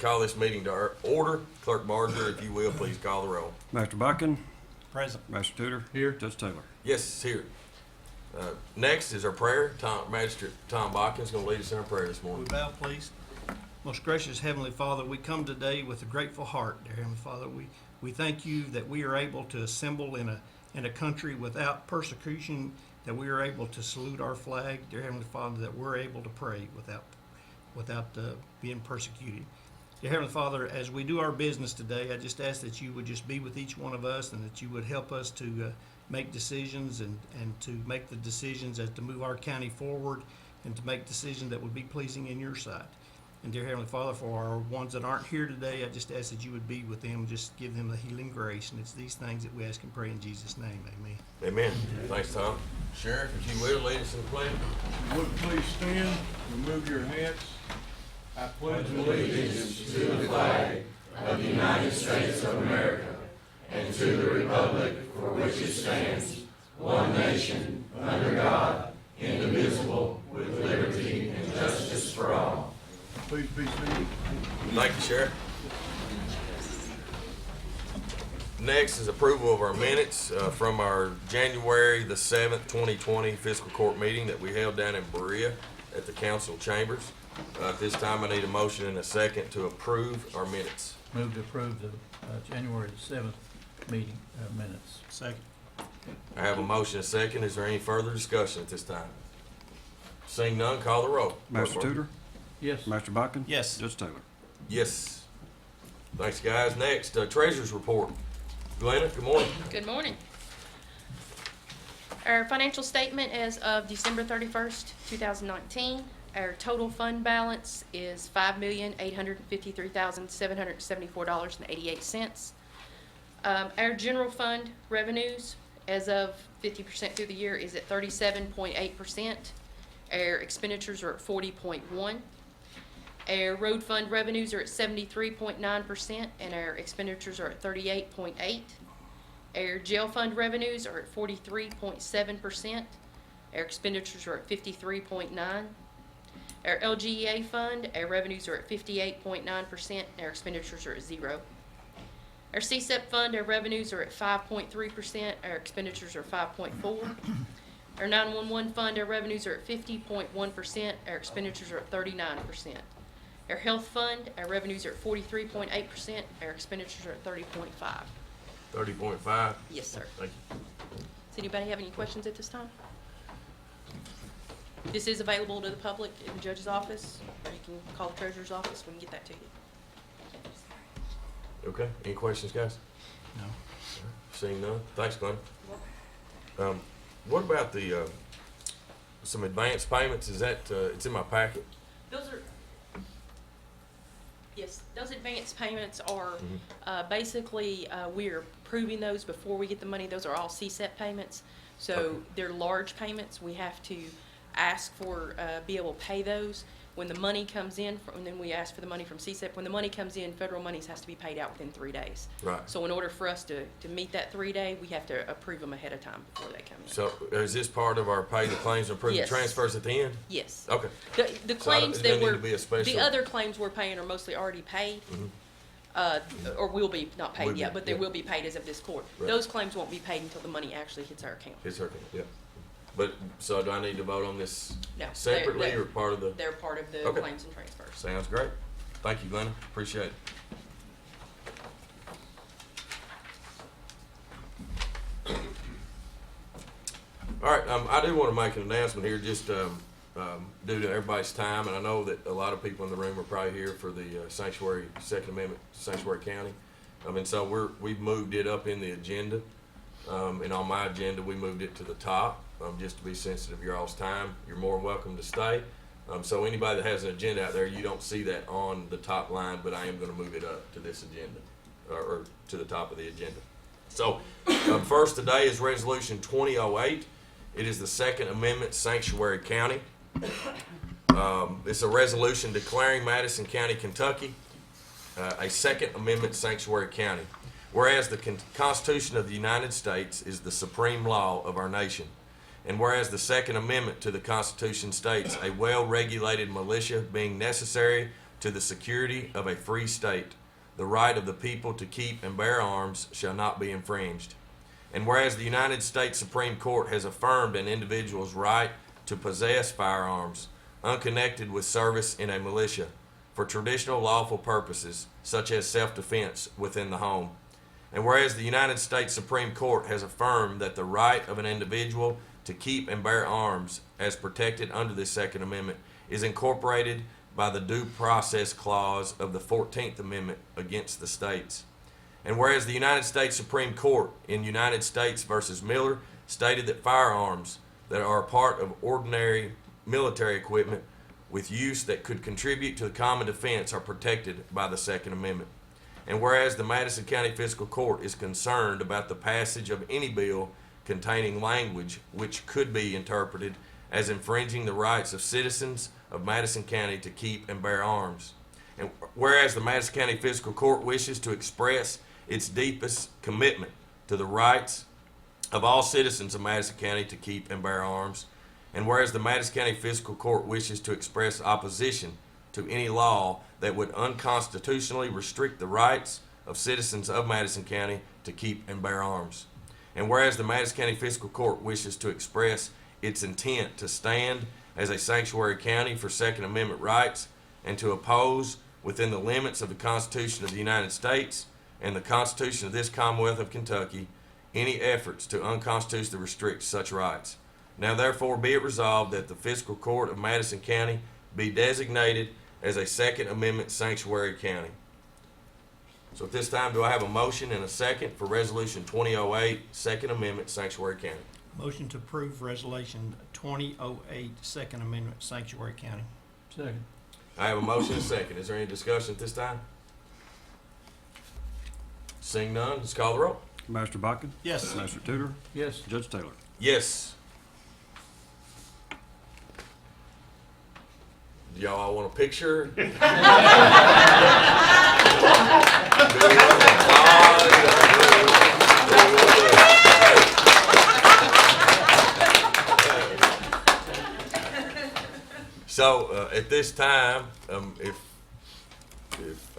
to call this meeting to order. Clerk Barger, if you will, please call the roll. Master Buchan. Present. Master Tudor. Here. Judge Taylor. Yes, here. Next is our prayer. Magistrate Tom Botkins is going to lead us in our prayer this We morning. bow, please. Most gracious Heavenly Father, we come today with a grateful heart, dear Heavenly Father. We thank you that we are able to assemble in a country without persecution, that we are able to salute our flag, dear Heavenly Father, that we're able to pray without being persecuted. Dear Heavenly Father, as we do our business today, I just ask that you would just be with each one of us and that you would help us to make decisions and to make the decisions as to move our county forward and to make decisions that would be pleasing in your sight. And dear Heavenly Father, for our ones that aren't here today, I just ask that you would be with them, just give them the healing grace. And it's these things that we ask and pray in Jesus' name. Amen. Amen. Thanks, Tom. Sheriff, if you will, lead us in the pledge. Would please stand, remove your hats. I pledge allegiance to the flag of the United States of America and to the republic for which it stands, one nation, under God, indivisible, with liberty and justice for all. Please be seated. Thank you, Sheriff. Next is approval of our minutes from our January the 7th, 2020 fiscal court meeting that we held down in Berea at the council chambers. At this time, I need a motion and a second to approve our minutes. Move to approve the January 7th meeting minutes. Second. I have a motion and a second. Is there any further discussion at this time? Seeing none, call the roll. Master Tudor. Yes. Master Buchan. Yes. Judge Taylor. Yes. Thanks, guys. Next, treasurer's report. Glenna, good morning. Good morning. Our financial statement as of December 31st, 2019. Our total fund balance is $5,853,774.88. Our general fund revenues as of 50% through the year is at 37.8%. Our expenditures are at 40.1%. Our road fund revenues are at 73.9%, and our expenditures are at 38.8%. Our jail fund revenues are at 43.7%. Our expenditures are at 53.9%. Our LGEA fund, our revenues are at 58.9%, and our expenditures are at 0%. Our CSEP fund, our revenues are at 5.3%, our expenditures are 5.4%. Our 911 fund, our revenues are at 50.1%, our expenditures are at 39%. Our health fund, our revenues are at 43.8%, our expenditures are at 30.5%. 30.5. Yes, sir. Thank you. Does anybody have any questions at this time? This is available to the public in the judge's office, or you can call the treasurer's office, we can get that to you. Okay. Any questions, guys? No. Seeing none. Thanks, Glenn. What about the some advance payments? Is that it's in my packet? Those are, yes, those advance payments are basically we are approving those before we get the money. Those are all CSEP payments, so Okay. they're large payments. We have to ask for be able to pay those when the money comes in, and then we ask for the money from CSEP. When the money comes in, federal monies has to be paid out within 3 days. Right. So in order for us to meet that 3 day, we have to approve them ahead of time before they come in. So is this part of our pay the claims and approve the Yes. transfers at the end? Yes. Okay. The So I don't- claims it that doesn't need were, to be a special- the other claims we're paying are mostly already paid, or will be, not Will paid be, yet, but they yeah. will be paid as of this court. Right. Those claims won't be paid until the money actually hits our account. It's okay. Yeah. But so do I need to vote on this No, separately they're- or part of the? They're part of the Okay. claims and transfers. Sounds great. Thank you, Glenna. Appreciate it. All right, I do want to make an announcement here, just due to everybody's time, and I know that a lot of people in the room are probably here for the sanctuary, Second Amendment, Sanctuary County. And so we've moved it up in the agenda, and on my agenda, we moved it to the top, just to be sensitive of your all's time. You're more than welcome to stay. So anybody that has an agenda out there, you don't see that on the top line, but I am going to move it up to this agenda, or to the top of the agenda. So first today is Resolution 2008. It is the Second Amendment Sanctuary County. It's a resolution declaring Madison County, Kentucky, a Second Amendment Sanctuary County. Whereas the Constitution of the United States is the supreme law of our nation, and whereas the Second Amendment to the Constitution states a well-regulated militia being necessary to the security of a free state. The right of the people to keep and bear arms shall not be infringed. And whereas the United States Supreme Court has affirmed an individual's right to possess firearms unconnected with service in a militia for traditional lawful purposes such as self-defense within the home. And whereas the United States Supreme Court has affirmed that the right of an individual to keep and bear arms as protected under the Second Amendment is incorporated by the Due Process Clause of the 14th Amendment against the states. And whereas the United States Supreme Court in United States versus Miller stated that firearms that are a part of ordinary military equipment with use that could contribute to the common defense are protected by the Second Amendment. And whereas the Madison County Fiscal Court is concerned about the passage of any bill containing language which could be interpreted as infringing the rights of citizens of Madison County to keep and bear arms. And whereas the Madison County Fiscal Court wishes to express its deepest commitment to the rights of all citizens of Madison County to keep and bear arms, and whereas the Madison County Fiscal Court wishes to express opposition to any law that would unconstitutionally restrict the rights of citizens of Madison County to keep and bear arms. And whereas the Madison County Fiscal Court wishes to express its intent to stand as a sanctuary county for Second Amendment rights and to oppose within the limits of the Constitution of the United States and the Constitution of this Commonwealth of Kentucky any efforts to unconstitutionally restrict such rights. Now therefore be it resolved that the Fiscal Court of Madison County be designated as a Second Amendment sanctuary county. So at this time, do I have a motion and a second for Resolution 2008, Second Amendment Sanctuary County? Motion to approve Resolution 2008, Second Amendment, Sanctuary County. Second. I have a motion and a second. Is there any discussion at this time? Seeing none, let's call the roll. Master Botkin? Yes. Master Tudor? Yes. Judge Taylor? Yes. Do y'all all want a picture? So at this time, if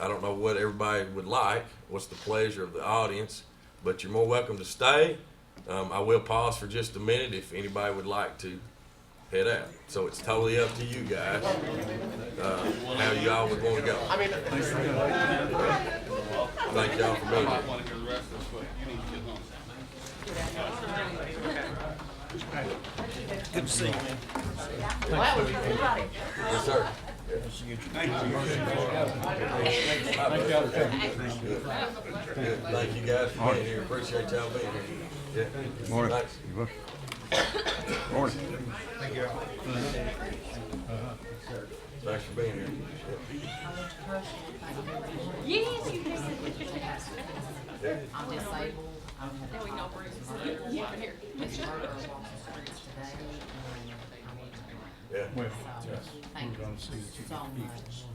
I don't know what everybody would like, what's the pleasure of the audience, but you're more welcome to stay. I will pause for just a minute if anybody would like to head out. So it's totally up to you guys how y'all would want to go. Thank y'all for being here. Good to see you, man. Yes, sir. Good. Thank you guys for being here. Appreciate y'all being here. Yeah. Morning. Thanks. Morning. Thanks for being here. Yes, you can. I'm disabled. Now we know Bruce. Yeah, here. Miss Murder walks the streets today. Yeah. Thank you so much. Thank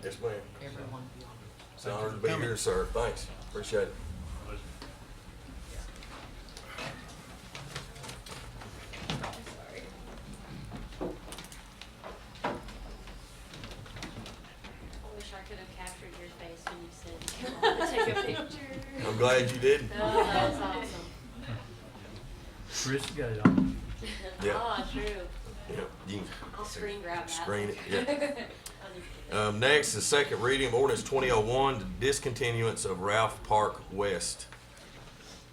Yes, ma'am. you, everyone. It's an honor to be here, sir. Thanks. Appreciate it. I wish I could have captured your face when you said, take a picture. I'm glad you did. Oh, that was awesome. Chris got it on. Yeah. Oh, true. Yeah. You can I'll screen grab that. screen it. Yeah. I'll just- Next is second reading of ordinance 2001, the discontinuance of Ralph Park West.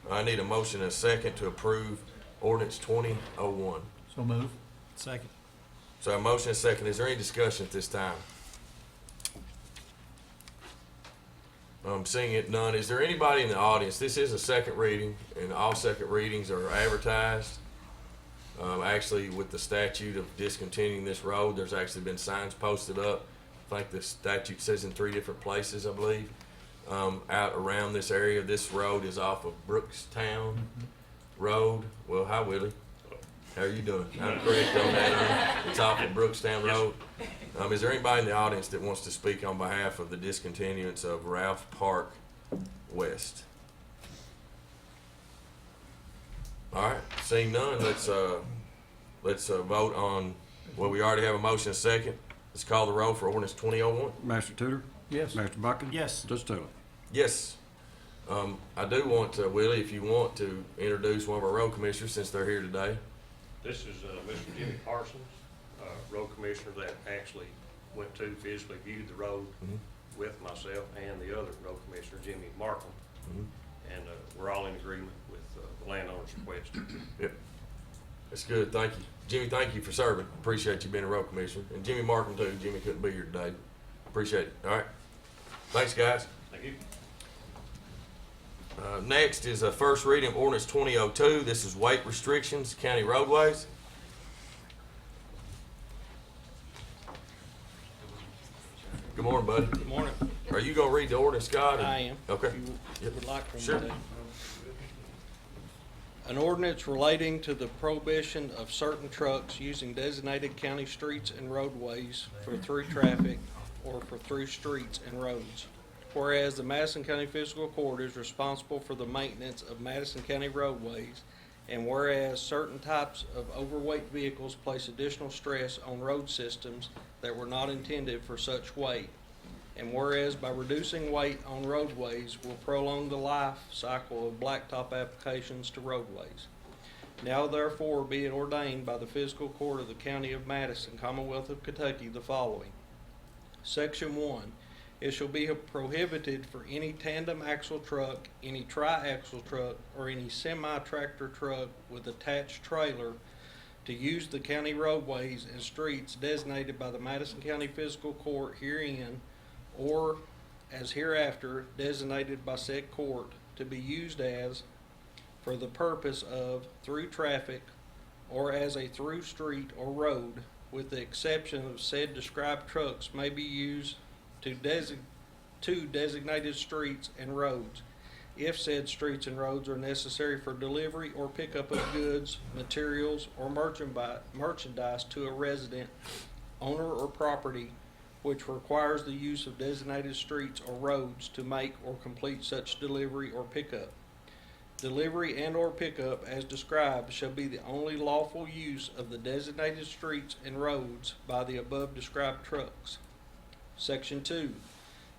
I need a motion and a second to approve ordinance 2001. So move. Second. So a motion and a second. Is there any discussion at this time? Seeing it none. Is there anybody in the audience? This is a second reading, and all second readings are advertised. Actually, with the statute of discontinuing this road, there's actually been signs posted up. I think the statute says in 3 different places, I believe, out around this area. This road is off of Brookstown Road. Well, hi, Willie. How are you doing? I'm correct on that. It's off of Brookstown Road. Is there anybody in the audience that wants to speak on behalf of the discontinuance of Ralph Park West? All right, seeing none, let's vote on, well, we already have a motion and a second. Let's call the roll for ordinance 2001. Master Tudor? Yes. Master Bucking? Yes. Judge Taylor? Yes. I do want to, Willie, if you want to introduce one of our road commissioners since they're here today. This is Mr. Jimmy Parsons, road commissioner that actually went to physically viewed the road with myself and the other road commissioner, Jimmy Markham. And we're all in agreement with the landowner's request. Yep. That's good. Thank you. Jimmy, thank you for serving. Appreciate you being a road commissioner. And Jimmy Markham too. Jimmy couldn't be here today. Appreciate it. All right. Thanks, guys. Thank you. Next is a first reading of ordinance 2002. This is weight restrictions, county roadways. Good morning, buddy. Good morning. Are you gonna read the ordinance, Scott? or- I am. Okay. If you Yep. would like for me Sure. to. An ordinance relating to the prohibition of certain trucks using designated county streets and roadways for through traffic or for through streets and roads. Whereas the Madison County Fiscal Court is responsible for the maintenance of Madison County roadways, and whereas certain types of overweight vehicles place additional stress on road systems that were not intended for such weight, and whereas by reducing weight on roadways will prolong the life cycle of blacktop applications to roadways. Now therefore be it ordained by the Fiscal Court of the County of Madison, Commonwealth of Kentucky, the following. Section 1. It shall be prohibited for any tandem axle truck, any tri-axle truck, or any semi-tractor truck with attached trailer to use the county roadways and streets designated by the Madison County Fiscal Court herein, or as hereafter designated by said court, to be used as, for the purpose of, through traffic, or as a through street or road, with the exception of said described trucks may be used to designated streets and roads, if said streets and roads are necessary for delivery or pickup of goods, materials, or merchandise to a resident, owner, or property, which requires the use of designated streets or roads to make or complete such delivery or pickup. Delivery and or pickup as described shall be the only lawful use of the designated streets and roads by the above described trucks. Section 2.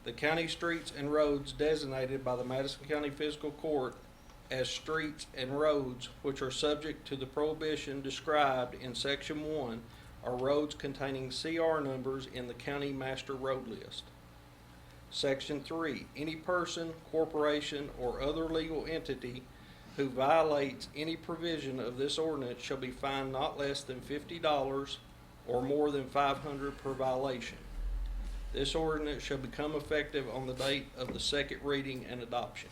The county streets and roads designated by the Madison County Fiscal Court as streets and roads which are subject to the prohibition described in Section 1 are roads containing CR numbers in the county master road list. Section 3. Any person, corporation, or other legal entity who violates any provision of this ordinance shall be fined not less than $50 or more than $500 per violation. This ordinance shall become effective on the date of the second reading and adoption.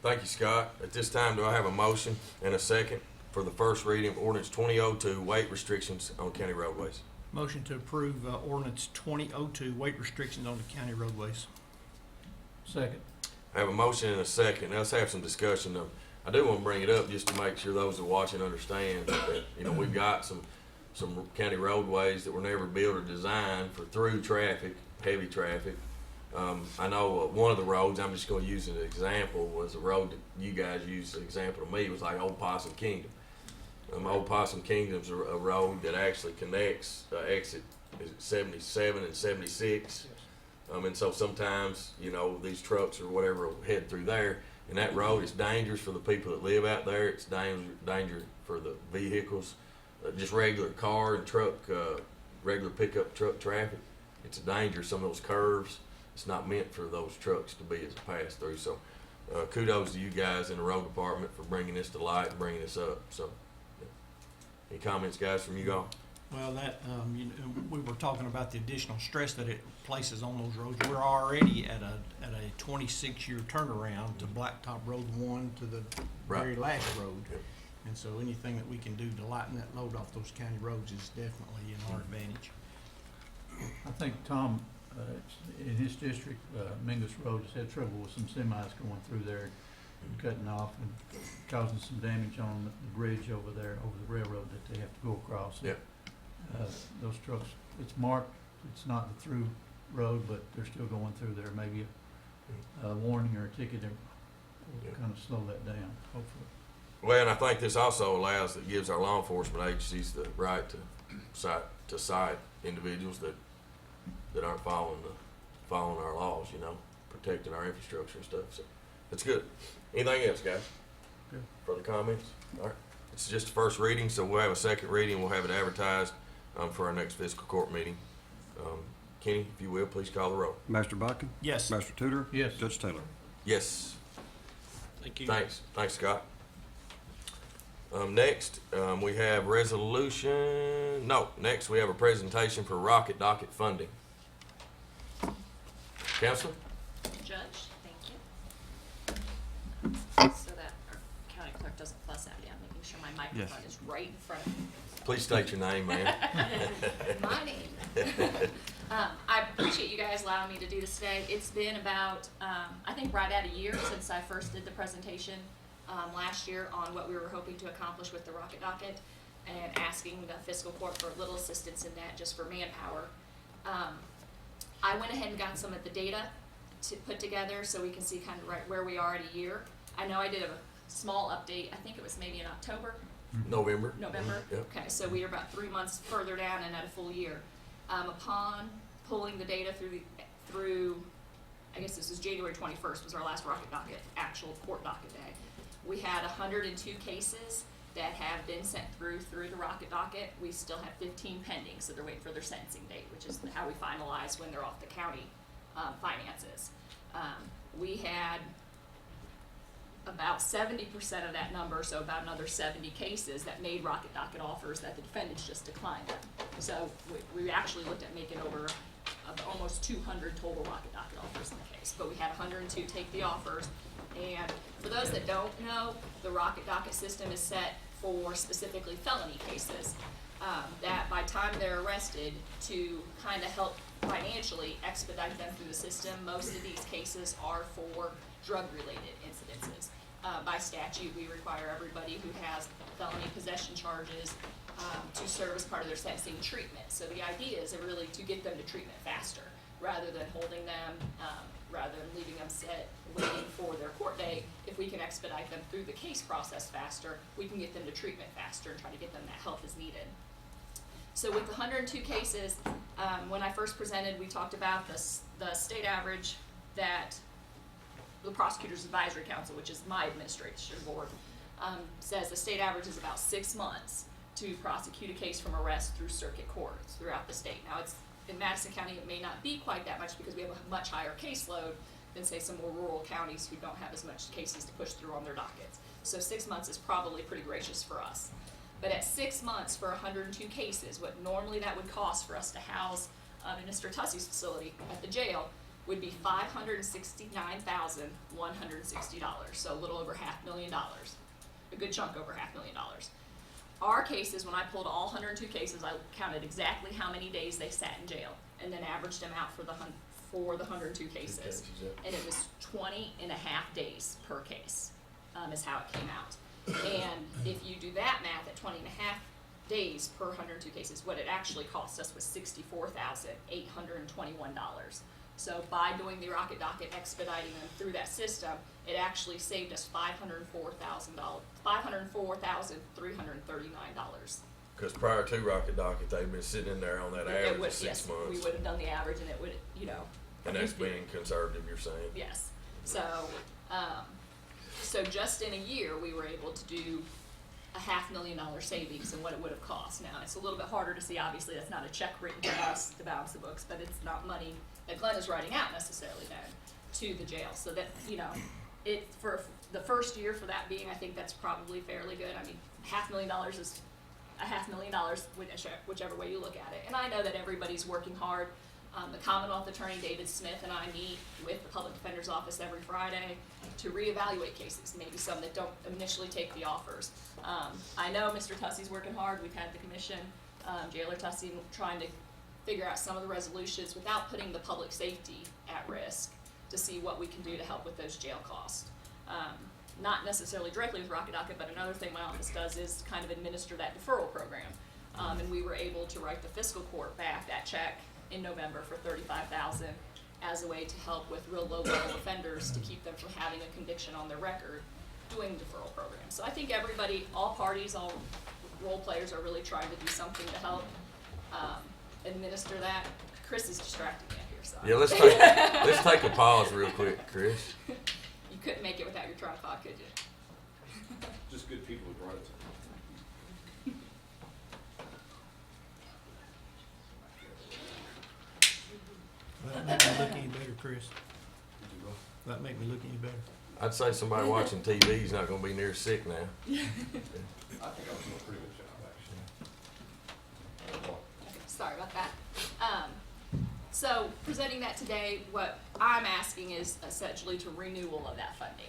Thank you, Scott. At this time, do I have a motion and a second for the first reading of ordinance 2002, weight restrictions on county roadways? Motion to approve ordinance 2002, weight restrictions on the county roadways. Second. I have a motion and a second. Now, let's have some discussion. I do want to bring it up just to make sure those that are watching understand that, we've got some county roadways that were never built or designed for through traffic, heavy traffic. I know one of the roads, I'm just going to use as an example, was a road that you guys used as an example to me. It was like Old Possum Kingdom. Old Possum Kingdom's a road that actually connects exit 77 and 76. And so sometimes, these trucks or whatever will head through there. And that road is dangerous for the people that live out there. It's dangerous for the vehicles, just regular car and truck, regular pickup truck traffic. It's a danger. Some of those curves, it's not meant for those trucks to be as a pass through. So kudos to you guys in the road department for bringing this to light and bringing this up. So any comments, guys, from you all? Well, we were talking about the additional stress that it places on those roads. We're already at a 26-year turnaround to Blacktop Road 1 to the very last road. Yep. And so anything that we can do to lighten that load off those county roads is definitely in our advantage. I think Tom, in his district, Mingus Road has had trouble with some semis going through there and cutting off and causing some damage on the bridge over there, over the railroad that they have to go across. Yep. Those trucks, it's marked, it's not the through road, but they're still going through there. Maybe a warning or a ticket will kind of slow that down, hopefully. Well, and I think this also gives our law enforcement agencies the right to cite to cite individuals that aren't following our laws, you know, protecting our infrastructure and stuff. So that's good. Anything else, guys? Good. Further comments? All right. It's just the first reading, so we'll have a second reading. We'll have it advertised for our next fiscal court meeting. Kenny, if you will, please call the roll. Master Bucking? Yes. Master Tudor? Yes. Judge Taylor? Yes. Thank you. Thanks, Scott. Next, we have next we have a presentation for Rocket Docket funding. Counselor? Judge, thank you. So that our county clerk doesn't fuss at me, I'm making sure my microphone is right in front of me. Please state your name, ma'am. My name. I appreciate you guys allowing me to do this today. It's been about, I think right at a year since I first did the presentation last year on what we were hoping to accomplish with the Rocket Docket and asking the fiscal court for a little assistance in that just for manpower. I went ahead and got some of the data to put together so we can see kind of right where we are at a year. I know I did a small update, I think it was maybe in October. November. Yep. Okay, so we are about 3 months further down and at a full year. Upon pulling the data through, I guess this was January 21st was our last Rocket Docket, actual court docket day. We had 102 cases that have been sent through the Rocket Docket. We still have 15 pending, so they're waiting for their sentencing date, which is how we finalize when they're off the county finances. We had about 70% of that number, so about another 70 cases that made Rocket Docket offers that the defendants just declined them. So we actually looked at making over almost 200 total Rocket Docket offers in the case, but we had 102 take the offers. And for those that don't know, the Rocket Docket system is set for specifically felony cases that by time they're arrested, to kind of help financially expedite them through the system. Most of these cases are for drug-related incidences. By statute, we require everybody who has felony possession charges to serve as part of their sentencing treatment. So the idea is really to get them to treatment faster, rather than holding them, rather than leaving them waiting for their court date. If we can expedite them through the case process faster, we can get them to treatment faster and try to get them that help as needed. So with the 102 cases, when I first presented, we talked about the state average that the Prosecutor's Advisory Council, which is my administration board, says the state average is about 6 months to prosecute a case from arrest through circuit courts throughout the state. Now, in Madison County, it may not be quite that much because we have a much higher caseload than, say, some more rural counties who don't have as much cases to push through on their dockets. So 6 months is probably pretty gracious for us. But at 6 months for 102 cases, what normally that would cost for us to house in Mr. Tussey's facility at the jail would be $569,160, so a little over $500,000, a good chunk over $500,000. Our cases, when I pulled all 102 cases, I counted exactly how many days they sat in jail, and then averaged them out for the 102 cases. And it was 20 and a half days per case, is how it came out. And if you do that math at 20 and a half days per 102 cases, what it actually cost us was $64,821. So by doing the Rocket Docket, expediting them through that system, it actually saved us $504,339. Because prior to Rocket Docket, they've been sitting in there on that average of 6 months. We would have done the average, and it would, And that's being conservative, you're saying? Yes. So, so just in a year, we were able to do a $500,000 savings in what it would have cost. Now, it's a little bit harder to see, obviously, that's not a check written to us to balance the books, but it's not money that Glenn is writing out necessarily then to the jail. So that, it, for the first year for that being, I think that's probably fairly good. I mean, $500,000 is a $500,000 whichever way you look at it. And I know that everybody's working hard. The Commonwealth Attorney David Smith and I meet with the Public Defender's Office every Friday to reevaluate cases, maybe some that don't initially take the offers. I know Mr. Tussey's working hard. We've had the commission, Jailer Tussey, trying to figure out some of the resolutions without putting the public safety at risk to see what we can do to help with those jail costs. Not necessarily directly with Rocket Docket, but another thing my office does is kind of administer that deferral program. And we were able to write the fiscal court back that check in November for $35,000 as a way to help with real low-level offenders to keep them from having a conviction on their record doing deferral programs. So I think everybody, all parties, all role players are really trying to do something to help administer that. Chris is distracting me up here, so. Yeah, let's take a pause real quick, Chris. You couldn't make it without your tripod, could you? Just good people who brought it to me. That make me look any better, Chris? That make me look any better? I'd say somebody watching TV is not gonna be near sick now. I think I was doing a pretty good job, actually. Okay, sorry about that. So presenting that today, what I'm asking is essentially to renewal of that funding.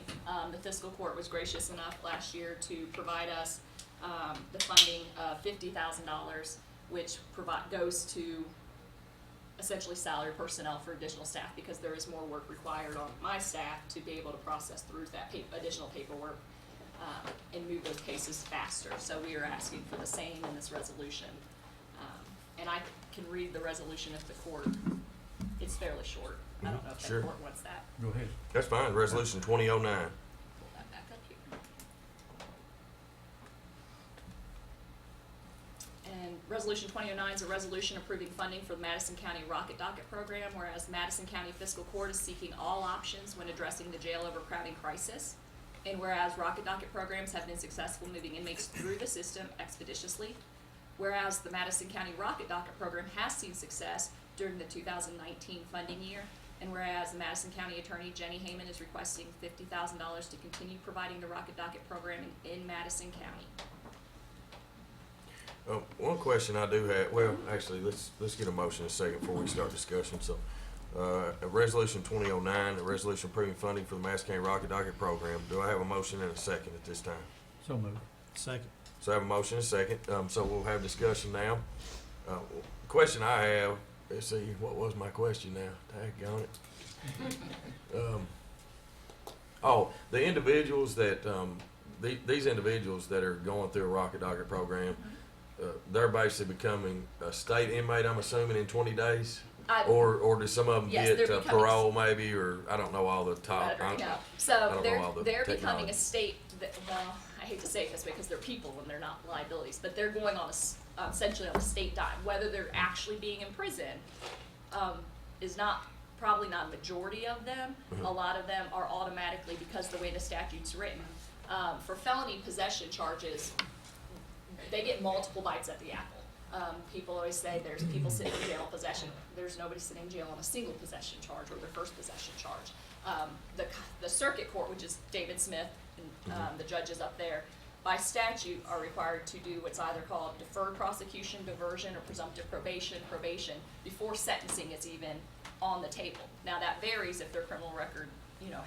The fiscal court was gracious enough last year to provide us the funding of $50,000, which goes to essentially salary personnel for additional staff, because there is more work required on my staff to be able to process through that additional paperwork and move those cases faster. So we are asking for the same in this resolution. And I can read the resolution if the court, it's fairly short. I don't know if Sure. the court wants that. Go ahead. That's fine, resolution 2009. Pull that back up here. And Resolution 2009 is a resolution approving funding for the Madison County Rocket Docket Program, whereas Madison County Fiscal Court is seeking all options when addressing the jail overcrowding crisis. And whereas Rocket Docket programs have been successful moving inmates through the system expeditiously, whereas the Madison County Rocket Docket Program has seen success during the 2019 funding year, and whereas the Madison County Attorney Jenny Heyman is requesting $50,000 to continue providing the Rocket Docket programming in Madison County. One question I do have, well, actually, let's get a motion in a second before we start discussion. So, a resolution 2009, a resolution approving funding for the Madison County Rocket Docket Program. Do I have a motion and a second at this time? So moved. Second. So I have a motion and a second. So we'll have discussion now. Question I have, let's see, what was my question now? Daggone it. The individuals that, these individuals that are going through a Rocket Docket program, they're basically becoming a state inmate, I'm assuming, in 20 days? Or do some of them Yes, get they're becoming parole maybe, or I don't know all the top. No. I So don't know all the they're becoming technology. a state, well, I hate to say it this way because they're people and they're not liabilities, but they're going on essentially on a state dime. Whether they're actually being in prison is probably not a majority of them. Mhm. A lot of them are automatically, because the way the statute's written, for felony possession charges, they get multiple bites at the apple. People always say there's people sitting in jail on possession. There's nobody sitting in jail on a single possession charge or their first possession charge. The circuit court, which is David Smith and the judges up there, by statute are required to do what's either called deferred prosecution, diversion, or presumptive probation, before sentencing is even on the table. Now that varies if their criminal record,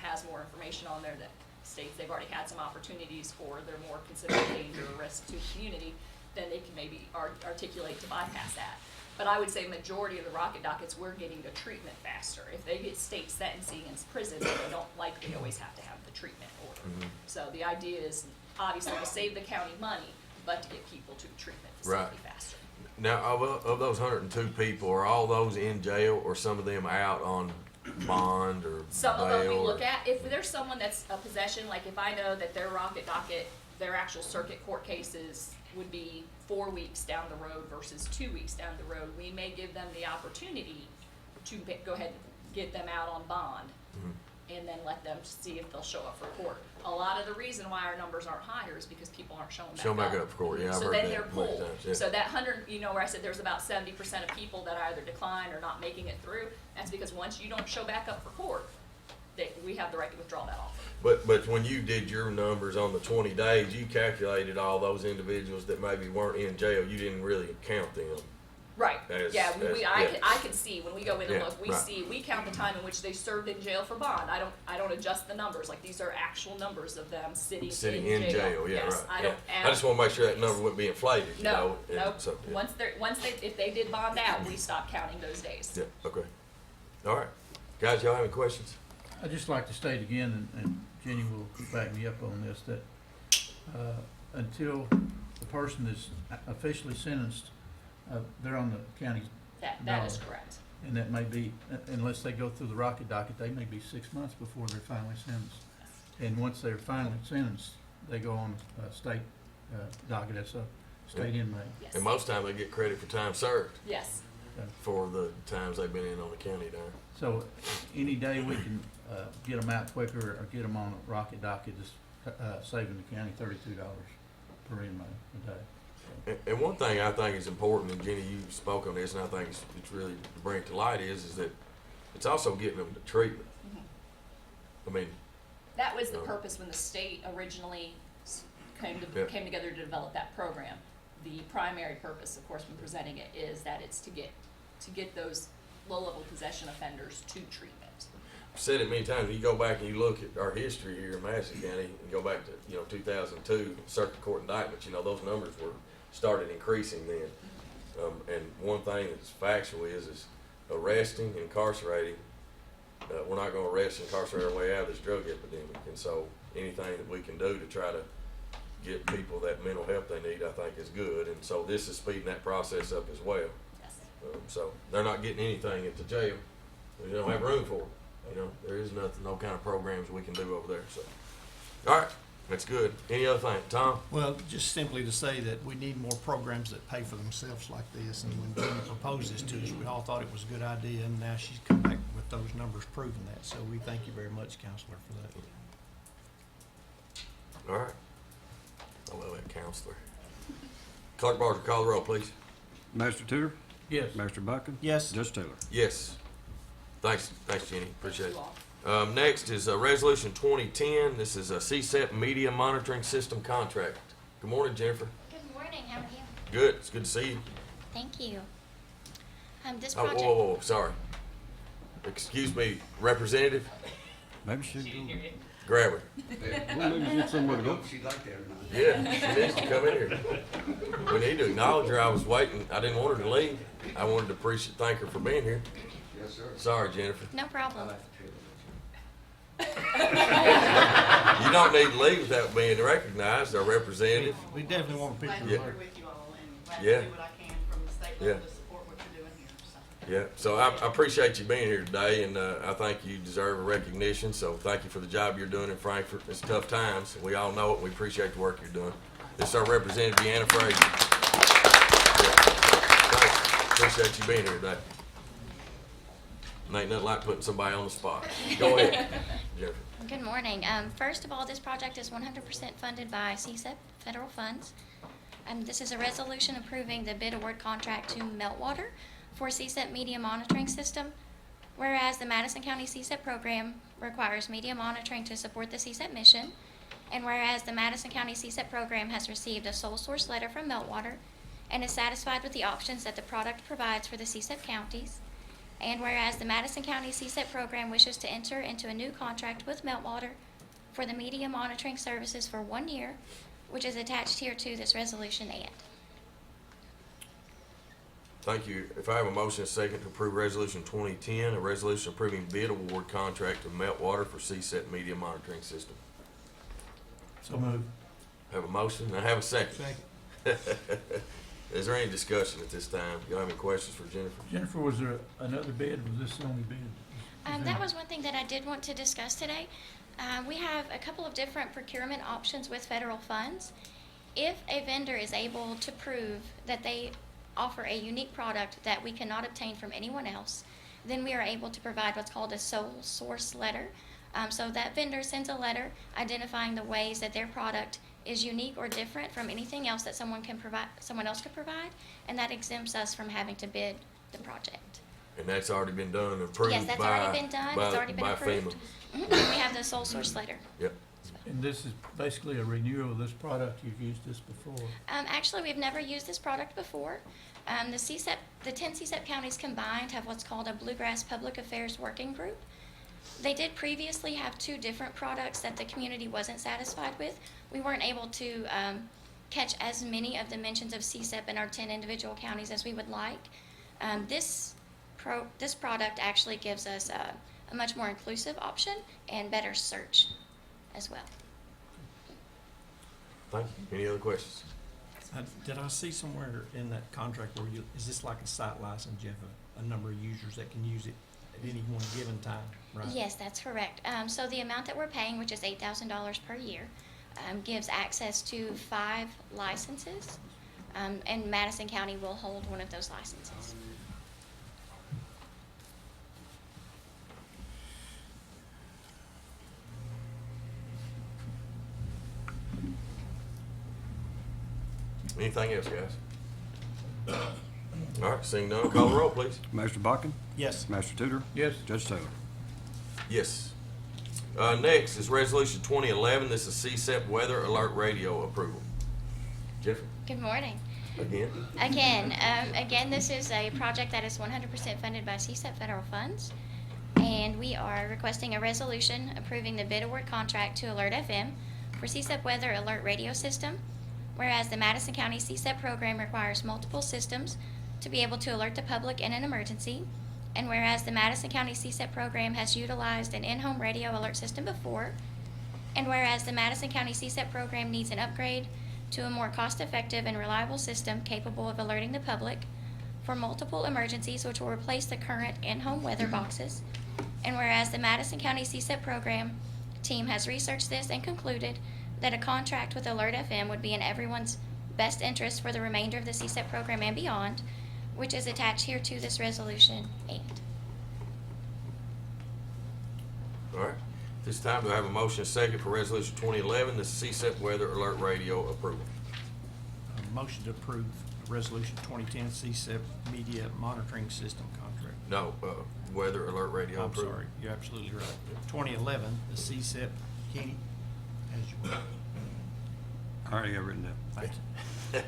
has more information on there that states they've already had some opportunities or they're more considered a danger or risk to the community, then they can maybe articulate to bypass that. But I would say majority of the rocket dockets, we're getting to treatment faster. If they get state sentencing in prison, they don't likely always have to have the treatment order. Mhm. So the idea is obviously to save the county money, but to get people to the treatment facility faster. Now, of those 102 people, are all those in jail, or some of them out on bond or Some of them we bail, look or- at, if there's someone that's a possession, like if I know that their rocket docket, their actual circuit court cases would be 4 weeks down the road versus 2 weeks down the road, we may give them the opportunity to go ahead and get them out on bond and then let them see if they'll show up for court. A lot of the reason why our numbers aren't higher is because people aren't showing back up. Show back up for court, yeah, I've So heard then that they're many pulled. times, yeah. So that 100, where I said there's about 70% of people that either decline or not making it through, that's because once you don't show back up for court, we have the right to withdraw that offer. But when you did your numbers on the 20 days, you calculated all those individuals that maybe weren't in jail. You didn't really count them. Right, Yeah. I can see, when we go in and Yeah, look, right. we count the time in which they served in jail for bond. I don't adjust the numbers, like these are actual numbers of them sitting in jail. Yeah, Yes, right. I don't yeah. add. I just want to make sure that number wouldn't be inflated. No, and no, So, yeah. if they did bond out, we stop counting those days. Yeah. Okay. All right, guys, y'all have any questions? I'd just like to state again, and Jenny will back me up on this, that until the person is officially sentenced, they're on the county's That is ballot. correct. And that may be, unless they go through the rocket docket, they may be 6 months before they're finally sentenced. And once they're finally sentenced, they go on a state docket. That's state inmate. Yes. And most time they get credit for time served Yes. for the times they've been in on the county down. So any day we can, get them out quicker or get them on a rocket docket, just, saving the county $32 per inmate a day. And one thing I think is important, and Jenny, you spoke on this, and I think it's really to bring it to light is that it's also getting them to treatment. I mean, That was the No. purpose when the state originally came Yeah. together to develop that program. The primary purpose, of course, when presenting it, is that it's to get those low-level possession offenders to treatment. I've said it many times. You go back and you look at our history here in Madison County, and go back to 2002 circuit court indictments. Those numbers were started increasing then. And one thing that's factual is arresting, incarcerating. We're not going to arrest and incarcerate our way out of this drug epidemic. And so anything that we can do to try to get people that mental help they need, I think, is good. And so this is speeding that process up as well. Yes. So they're not getting anything at the jail. We don't have room for them. There is nothing, no kind of programs we can do over there. So, all right, that's good. Any other thing, Tom? Well, just simply to say that we need more programs that pay for themselves like this. And when Jenny proposed this to us, we all thought it was a good idea, and now she's come back with those numbers proving that. So we thank you very much, Counselor, for that. All right. I love that counselor. Clerk Barger, call the roll, please. Master Tudor, Yes. Master Bucking, Yes. Judge Taylor. Yes. Thanks, Jenny. Appreciate Thank it. you all. Next is Resolution 2010. This is a CSEP Media Monitoring System contract. Good morning, Jennifer. Good morning, how are you? Good. It's good to see you. Thank you. This Oh, project. whoa, sorry. Excuse me, Representative. Maybe she'll go. Grab her. Well, maybe she'll get somewhere to go. Yeah, she needs to come in here. We need to acknowledge her. I was waiting. I didn't want her to leave. I wanted to thank her for being here. Yes, sir. Sorry, Jennifer. No problem. You don't need to leave without being recognized, our representative. We definitely want a Glad picture to of Yeah. her. work with you all and glad Yeah. to do what I can from the state Yeah. level to support what you're doing here, so. Yeah, so I appreciate you being here today, and I think you deserve a recognition, so thank you for the job you're doing in Frankfurt. It's tough times, we all know it, we appreciate the work you're doing. This is our Representative Deanna Frazier. Yeah. Thanks. Appreciate you being here today. And ain't nothing like putting somebody on the spot. Go ahead, Jennifer. Good morning. First of all, this project is 100% funded by CSEP federal funds. This is a resolution approving the bid award contract to Meltwater for CSEP media monitoring system. Whereas the Madison County CSEP program requires media monitoring to support the CSEP mission, and whereas the Madison County CSEP program has received a sole source letter from Meltwater and is satisfied with the options that the product provides for the CSEP counties, and whereas the Madison County CSEP program wishes to enter into a new contract with Meltwater for the media monitoring services for 1 year, which is attached here to this resolution and. Thank you. If I have a motion and a second to approve Resolution 2010, a resolution approving bid award contract to Meltwater for CSEP media monitoring system. So moved. Have a motion, and I have a second. Second. Is there any discussion at this time? You have any questions for Jennifer? Jennifer, was there another bid? Was this the only bid? That was one thing that I did want to discuss today. We have a couple of different procurement options with federal funds. If a vendor is able to prove that they offer a unique product that we cannot obtain from anyone else, then we are able to provide what's called a sole source letter. So that vendor sends a letter identifying the ways that their product is unique or different from anything else that someone else could provide, and that exempts us from having to bid the project. And that's already been done and approved by... Yes, that's already been done. It's already been by approved. FEMA. And we have the sole source letter. Yep. And this is basically a renewal of this product. You've used this before. Actually, we've never used this product before. The 10 CSEP counties combined have what's called a Bluegrass Public Affairs Working Group. They did previously have 2 different products that the community wasn't satisfied with. We weren't able to catch as many of the mentions of CSEP in our 10 individual counties as we would like. This product actually gives us a much more inclusive option and better search as well. Thank you. Any other questions? Did I see somewhere in that contract where is this like a site license? You have a number of users that can use it at any one given time, right? Yes, that's correct. So the amount that we're paying, which is $8,000 per year, gives access to 5 licenses. and Madison County will hold one of those licenses. Anything else, guys? All right, seeing none, call the roll, please. Master Bakken? Yes. Master Tudor? Yes. Judge Taylor? Yes. Next is Resolution 2011. This is CSEP Weather Alert Radio approval. Jeffrey, Good morning. again? Again, this is a project that is 100% funded by CSEP federal funds. And we are requesting a resolution approving the bid award contract to Alert FM for CSEP Weather Alert Radio System. Whereas the Madison County CSEP program requires multiple systems to be able to alert the public in an emergency. And whereas the Madison County CSEP program has utilized an in-home radio alert system before. And whereas the Madison County CSEP program needs an upgrade to a more cost-effective and reliable system capable of alerting the public for multiple emergencies, which will replace the current in-home weather boxes. And whereas the Madison County CSEP program team has researched this and concluded that a contract with Alert FM would be in everyone's best interest for the remainder of the CSEP program and beyond, which is attached here to this resolution. And All right. This time, do I have a motion and second for Resolution 2011, the CSEP Weather Alert Radio approval? A motion to approve Resolution 2010 CSEP Media Monitoring System contract. No, Weather Alert Radio I'm approval. sorry, you're absolutely right. 2011, the CSEP, Kenny, as you will. I already got written down. Thank you.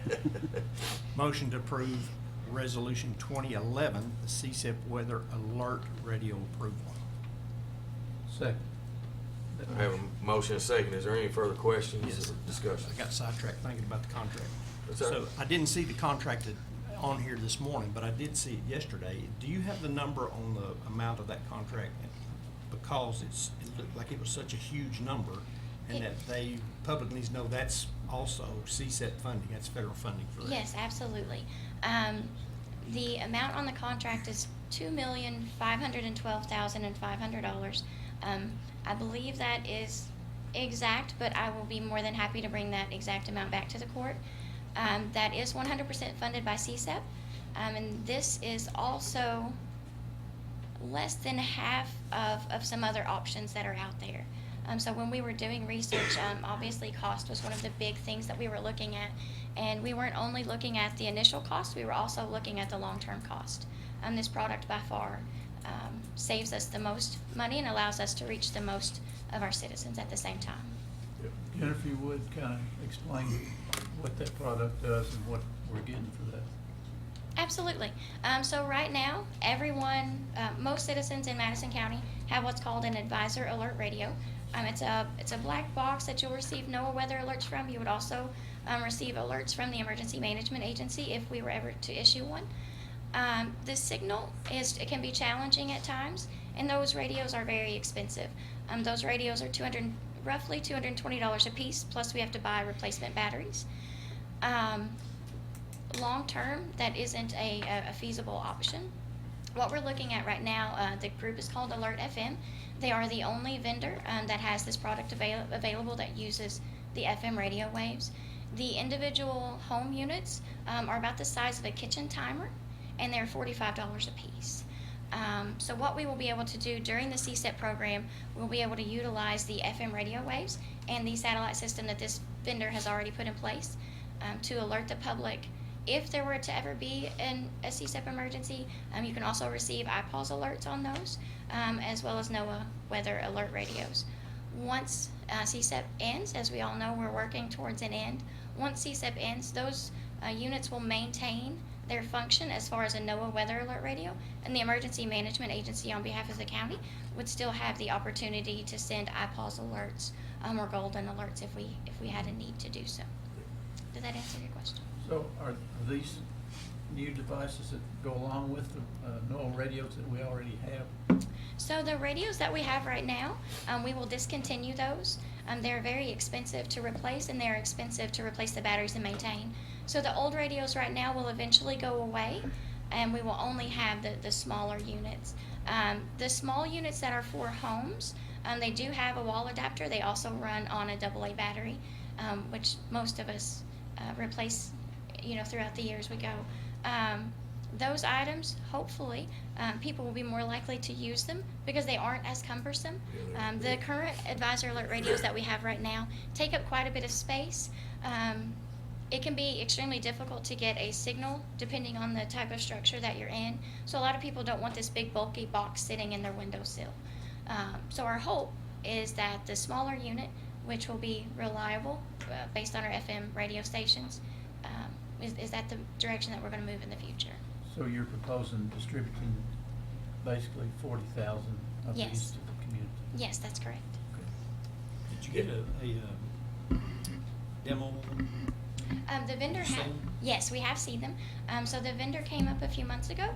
Motion to approve Resolution 2011, the CSEP Weather Alert Radio approval. Second. I have a motion and second. Is there any further questions Yes. or discussion? I got sidetracked thinking about the contract. That's all right. So I didn't see the contract on here this morning, but I did see it yesterday. Do you have the number on the amount of that contract? Because it looked like it was such a huge number, and that public needs to know that's also CSEP funding, that's federal funding for that. yes, absolutely. The amount on the contract is $2,512,500. I believe that is exact, but I will be more than happy to bring that exact amount back to the court. That is 100% funded by CSEP, and this is also less than half of some other options that are out there. So when we were doing research, obviously cost was one of the big things that we were looking at, and we weren't only looking at the initial cost, we were also looking at the long-term cost. This product by far saves us the most money and allows us to reach the most of our citizens at the same time. Jennifer, you would kind of explain what that product does and what we're getting for that? Absolutely. So right now, everyone, most citizens in Madison County have what's called an advisor alert radio. It's a black box that you'll receive NOAA weather alerts from. You would also receive alerts from the Emergency Management Agency if we were ever to issue one. The signal it can be challenging at times, and those radios are very expensive. Those radios are roughly $220 a piece, plus we have to buy replacement batteries. Long term, that isn't a feasible option. What we're looking at right now, the group is called Alert FM. They are the only vendor that has this product available that uses the FM radio waves. The individual home units are about the size of a kitchen timer, and they're $45 a piece. So what we will be able to do during the CSEP program, we'll be able to utilize the FM radio waves and the satellite system that this vendor has already put in place to alert the public. If there were to ever be a CSEP emergency, you can also receive iPause alerts on those, as well as NOAA weather alert radios. Once CSEP ends, as we all know, we're working towards an end. Once CSEP ends, those units will maintain their function as far as a NOAA weather alert radio, and the Emergency Management Agency on behalf of the county would still have the opportunity to send iPause alerts or golden alerts if we had a need to do so. Did that answer your question? So are these new devices that go along with the NOAA radios that we already have? So the radios that we have right now, we will discontinue those. They're very expensive to replace, and they're expensive to replace the batteries and maintain. So the old radios right now will eventually go away, and we will only have the smaller units. The small units that are for homes, they do have a wall adapter. They also run on a AA battery, which most of us replace throughout the year as we go. Those items, hopefully, people will be more likely to use them because they aren't as cumbersome. The current advisor alert radios that we have right now take up quite a bit of space. It can be extremely difficult to get a signal depending on the type of structure that you're in. So a lot of people don't want this big bulky box sitting in their windowsill. So our hope is that the smaller unit, which will be reliable based on our FM radio stations, is that the direction that we're going to move in the future. So you're proposing distributing basically 40,000 of Yes. these to the community? Yes, that's correct. Did you get a demo? The vendor Seen had, them? yes, we have seen them. So the vendor came up a few months ago.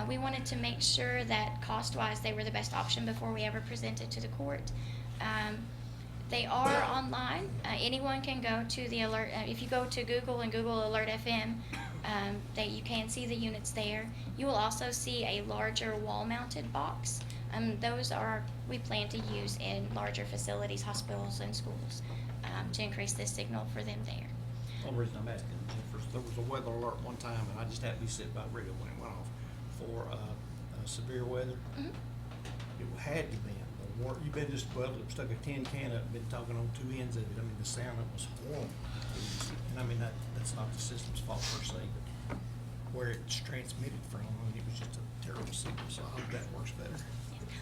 We wanted to make sure that cost-wise they were the best option before we ever presented to the court. They are online. Anyone can go to the alert. If you go to Google and Google Alert FM, you can see the units there. You will also see a larger wall-mounted box. Those we plan to use in larger facilities, hospitals, and schools to increase the signal for them there. The only reason I'm asking, Jennifer, there was a weather alert one time, and I just happened to be sitting by the radio when it went off for severe weather. Mhm. It had to be. You've been just, well, stuck a tin can up, been talking on two ends of it. I mean, the sound, it was horrible. And I mean, that's not the system's fault per se, but where it's transmitted from, I mean, it was just a terrible signal, so I hope that works better.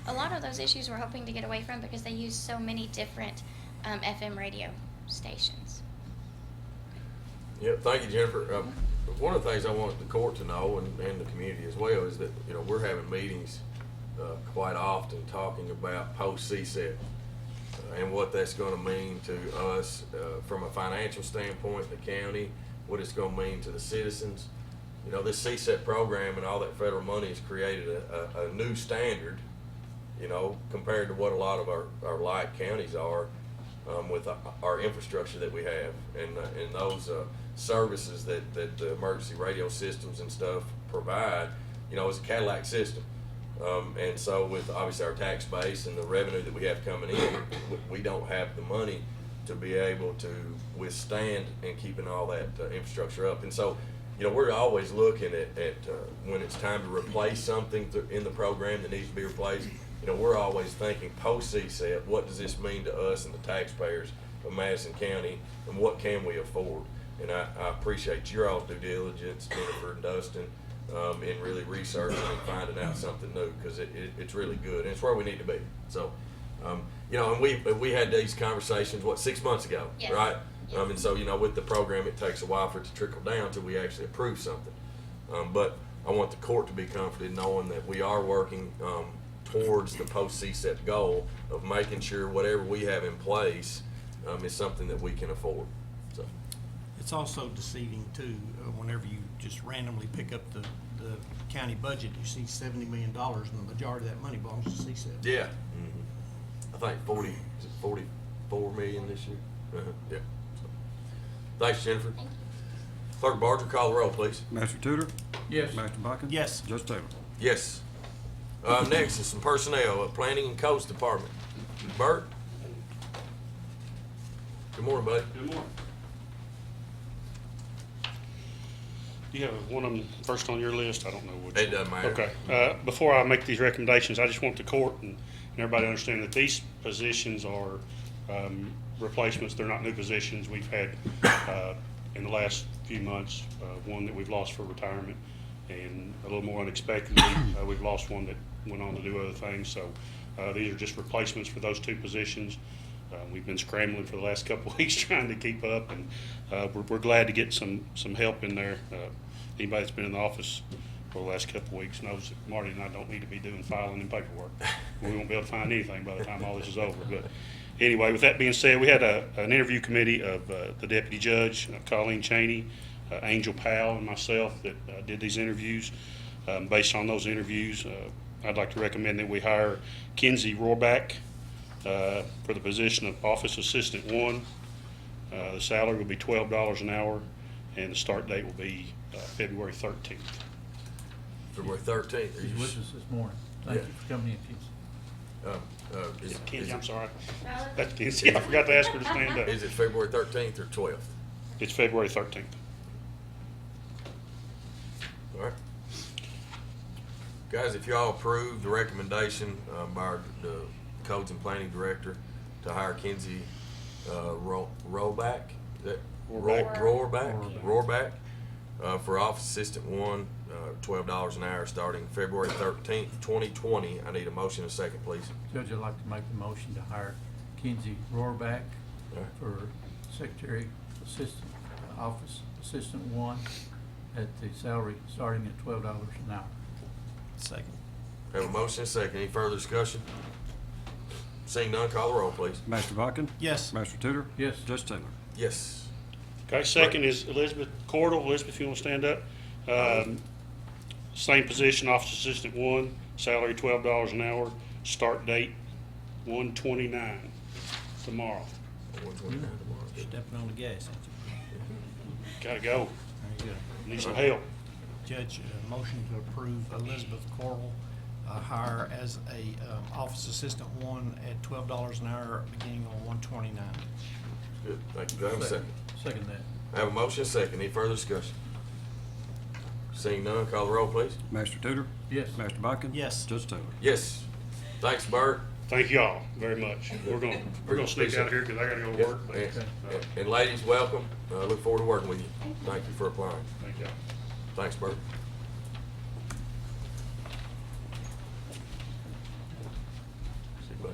A lot of those issues we're hoping to get away from because they use so many different FM radio stations. Yeah, thank you, Jennifer. One of the things I want the court to know and the community as well is that, we're having meetings quite often talking about post-CSEP and what that's going to mean to us from a financial standpoint in the county, what it's going to mean to the citizens. This CSEP program and all that federal money has created a new standard, compared to what a lot of our like counties are with our infrastructure that we have and those services that the emergency radio systems and stuff provide. It's a Cadillac system. And so with obviously our tax base and the revenue that we have coming in, we don't have the money to be able to withstand and keeping all that infrastructure up. And so, we're always looking at when it's time to replace something in the program that needs to be replaced. We're always thinking post-CSEP, what does this mean to us and the taxpayers of Madison County, and what can we afford? And I appreciate your all's due diligence, Jennifer and Dustin, in really researching and finding out something new, because it's really good, and it's where we need to be. So, and we had these conversations, 6 months ago, Yes. right? Yes. And so, with the program, it takes a while for it to trickle down until we actually approve something. But I want the court to be confident knowing that we are working towards the post-CSEP goal of making sure whatever we have in place is something that we can afford. So. It's also deceiving too, whenever you just randomly pick up the county budget, you see $70 million, and the majority of that money belongs to CSEP. Yeah. Mm-hmm. I think 44 million this year. Yeah. So. Thanks, Jennifer. Thank you. Clerk Barger, call the roll, please. Master Tudor? Yes. Master Bucking? Yes. Judge Taylor? Yes. Next is some personnel, Planning and Codes Department. Bert? Good morning, buddy. Good morning. Do you have one of them first on your list? I don't know which. It doesn't matter. Okay. Before I make these recommendations, I just want the court and everybody to understand that these positions are replacements. They're not new positions. We've had in the last few months one that we've lost for retirement, and a little more unexpectedly we've lost one that went on to do other things. So these are just replacements for those two positions. We've been scrambling for the last couple of weeks trying to keep up, and we're glad to get some help in there. Anybody that's been in the office for the last couple of weeks knows that Marty and I don't need to be doing filing and paperwork. We won't be able to find anything by the time all this is over. But anyway, with that being said, we had an interview committee of the deputy judge, Colleen Cheney, Angel Powell, and myself that did these interviews. Based on those interviews, I'd like to recommend that we hire Kinsey Rohrback for the position of Office Assistant 1. The salary will be $12 an hour, and the start date will be February 13th. February 13th. He's with us this morning. Thank you for coming in, Kinsey. Is Kinsey, it- I'm sorry. That's Kinsey. I forgot to ask her to stand up. Is it February 13th or 12th? It's February 13th. All right. Guys, if y'all approve the recommendation by the Codes and Planning Director to hire Kinsey Rollback, is that Roarback, for Office Assistant 1, $12 an hour starting February 13th, 2020. I need a motion and a second, please. Judge, I'd like to make the motion to hire Kinsey Roarback All right. for Secretary Assistant, Office Assistant 1 at the salary starting at $12 an hour. Second. Have a motion and a second. Any further discussion? Seeing none, call the roll, please. Master Buckin? Yes. Master Tudor? Yes. Judge Taylor? Yes. Okay, second is Elizabeth Cordell. Elizabeth, if you want to stand up. Same position, Office Assistant 1, salary $12 an hour, start date 1/29, tomorrow. 129 tomorrow. Stepping on the gas, ain't you? Gotta go. There you go. Need some help. Judge, motion to approve Elizabeth Coral hire as a Office Assistant 1 at $12 an hour beginning on 1/29. Good. Thank you. Do I have a second? Second that. I have a motion and a second. Any further discussion? Seeing none, call the roll, please. Master Tudor? Yes. Master Buckin? Yes. Judge Taylor? Yes. Thanks, Bert. Thank y'all very much. We're gonna sneak out of here because I gotta go to work. but, And ladies, welcome. Look forward to working with you. Thank you for applying. Thank y'all. Thanks, Bert. See you,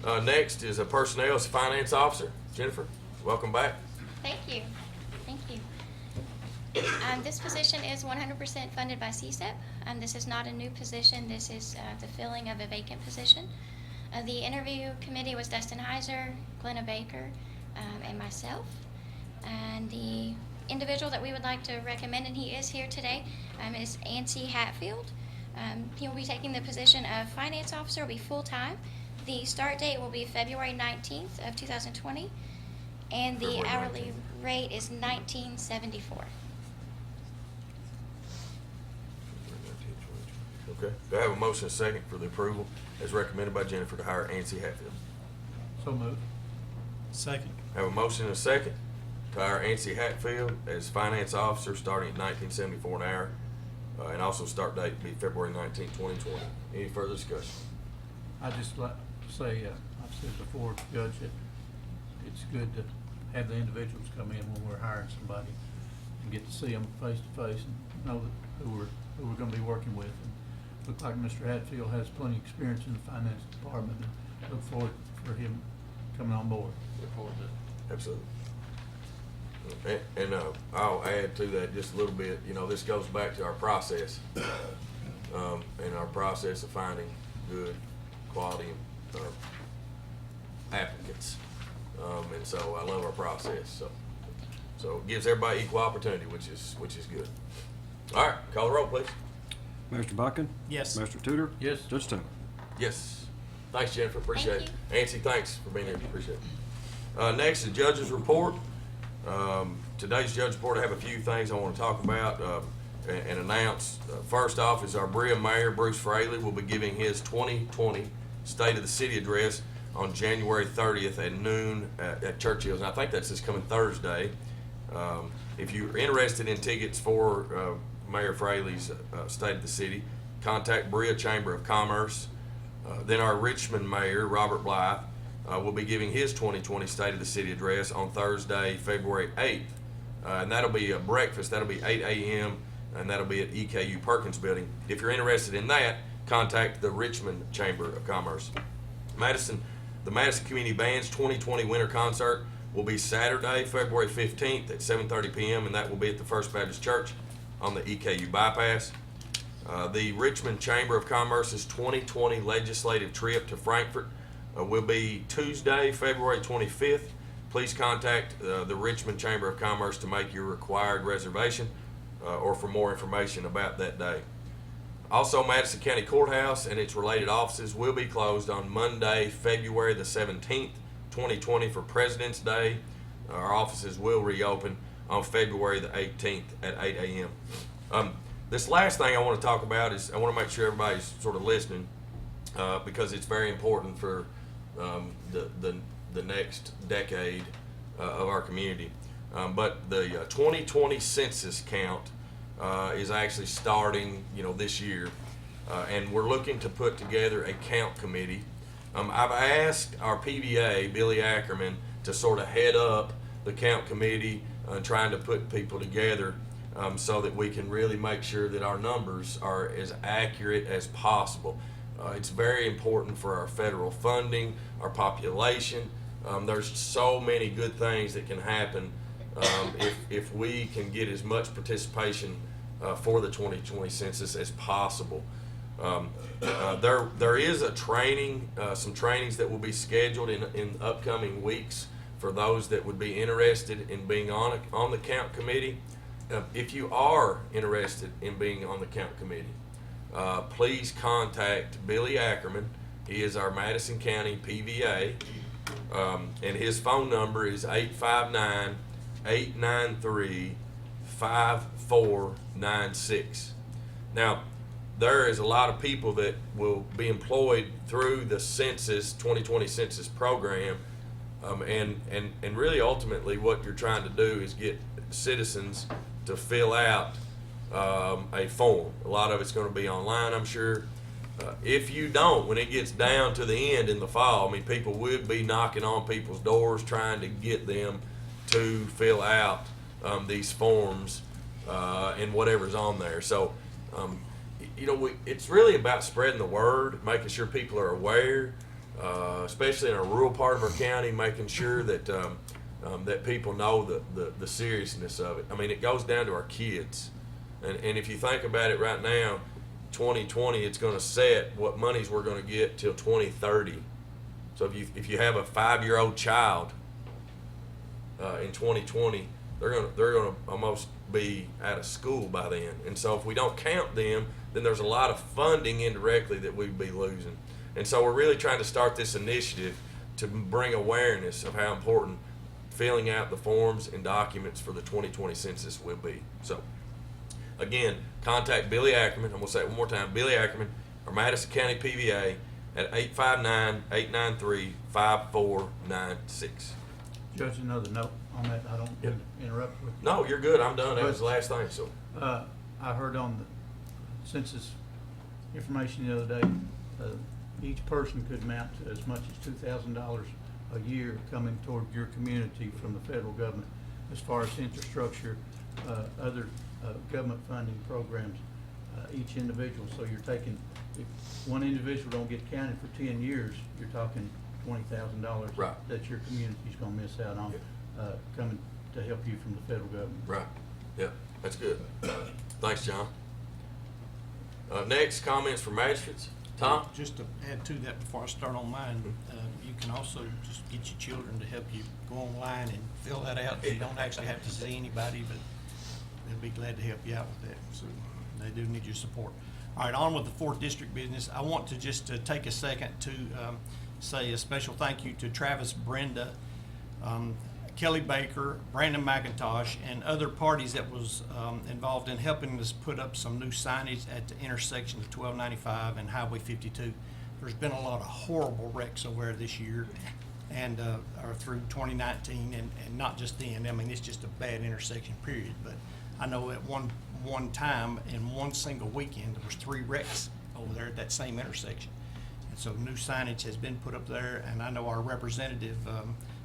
bud. Next is a personnel finance officer. Jennifer, welcome back. Thank you. Thank you. This position is 100% funded by CSEP. This is not a new position. This is the filling of a vacant position. The interview committee was Dustin Heiser, Glenna Baker, and myself. And the individual that we would like to recommend, and he is here today, is Ancy Hatfield. He'll be taking the position of finance officer, will be full-time. The start date will be February 19th of 2020, and the February hourly rate is $19.74. Okay. Do I have a motion and a second for the approval as recommended by Jennifer to hire Ancy Hatfield? So moved. Second. I have a motion and a second to hire Ancy Hatfield as finance officer starting at $19.74 an hour, and also start date be February 19th, 2020. Any further discussion? I'd just like to say, I've said before, Judge, that it's good to have the individuals come in when we're hiring somebody and get to see them face to face and know that who we're gonna be working with. And look like Mr. Hatfield has plenty of experience in the finance department, and look forward for him coming on board. Look forward to it. Absolutely. And I'll add to that just a little bit. You know, this goes back to our process, and our process of finding good quality applicants. And so I love our process. So it gives everybody equal opportunity, which is good. All right, call the roll, please. Master Buckin? Yes. Master Tudor? Yes. Judge Taylor? Yes. Thanks, Jennifer. Appreciate Thank it. Ancy, thanks for being here. Appreciate it. Next is judge's report. Today's judge report, I have a few things I want to talk about and announce. First off is our Brea Mayor, Bruce Fraley, will be giving his 2020 State of the City address on January 30th at noon at Churchill's. And I think that's this coming Thursday. If you're interested in tickets for Mayor Fraley's State of the City, contact Brea Chamber of Commerce. Then our Richmond Mayor, Robert Blythe, will be giving his 2020 State of the City address on Thursday, February 8th. And that'll be a breakfast. That'll be 8 a.m. and that'll be at EKU Perkins Building. If you're interested in that, contact the Richmond Chamber of Commerce. The Madison Community Band's 2020 Winter Concert will be Saturday, February 15th at 7:30 p.m. and that will be at the First Baptist Church on the EKU bypass. The Richmond Chamber of Commerce's 2020 legislative trip to Frankfort will be Tuesday, February 25th. Please contact the Richmond Chamber of Commerce to make your required reservation or for more information about that day. Also, Madison County Courthouse and its related offices will be closed on Monday, February the 17th, 2020 for President's Day. Our offices will reopen on February the 18th at 8 a.m. This last thing I want to talk about is I want to make sure everybody's sort of listening because it's very important for the the next decade of our community. But the 2020 census count is actually starting, this year, and we're looking to put together a count committee. I've asked our PVA, Billy Ackerman, to sort of head up the count committee, trying to put people together so that we can really make sure that our numbers are as accurate as possible. It's very important for our federal funding, our population. There's so many good things that can happen if we can get as much participation for the 2020 census as possible. There is a training, some trainings that will be scheduled in upcoming weeks for those that would be interested in being on the count committee. If you are interested in being on the count committee, please contact Billy Ackerman. He is our Madison County PVA, and his phone number is 859-893-5496. Now, there is a lot of people that will be employed through the census, 2020 census program, and really ultimately what you're trying to do is get citizens to fill out a form. A lot of it's going to be online, I'm sure. If you don't, when it gets down to the end in the fall, people would be knocking on people's doors trying to get them to fill out these forms and whatever's on there. So, it's really about spreading the word, making sure people are aware, especially in a rural part of our county, making sure that that people know the seriousness of it. It goes down to our kids. And if you think about it right now, 2020, it's going to set what monies we're going to get till 2030. So if you have a 5-year-old child in 2020, they're going to almost be out of school by then. And so if we don't count them, then there's a lot of funding indirectly that we'd be losing. And so we're really trying to start this initiative to bring awareness of how important filling out the forms and documents for the 2020 census will be. So, again, contact Billy Ackerman, and we'll say it one more time, Billy Ackerman, or Madison County PVA, at 859-893-5496. Judge, another note on that, I don't Yep. interrupt with. No, you're good, I'm done, that was the last thing, so. I heard on the census information the other day, each person could amount to as much as $2,000 a year coming toward your community from the federal government as far as infrastructure, other government funding programs, each individual. So you're taking, if one individual don't get counted for 10 years, you're talking $20,000 Right. that your community's gonna miss out on, coming to help you from the federal government. Right, yeah, that's good. Thanks, John. Next, comments from magistrates. Tom? Just to add to that before I start on mine, you can also just get your children to help you go online and fill that out. You don't actually have to see anybody, but they'll be glad to help you out with that. So they do need your support. All right, on with the 4th District business. I want to just take a second to say a special thank you to Travis Brenda, Kelly Baker, Brandon McIntosh, and other parties that was involved in helping us put up some new signage at the intersection of 1295 and Highway 52. There's been a lot of horrible wrecks over there this year and or through 2019, and not just then. It's just a bad intersection, period. But I know at one time in one single weekend there was 3 wrecks over there at that same intersection. And so new signage has been put up there, and I know our representative,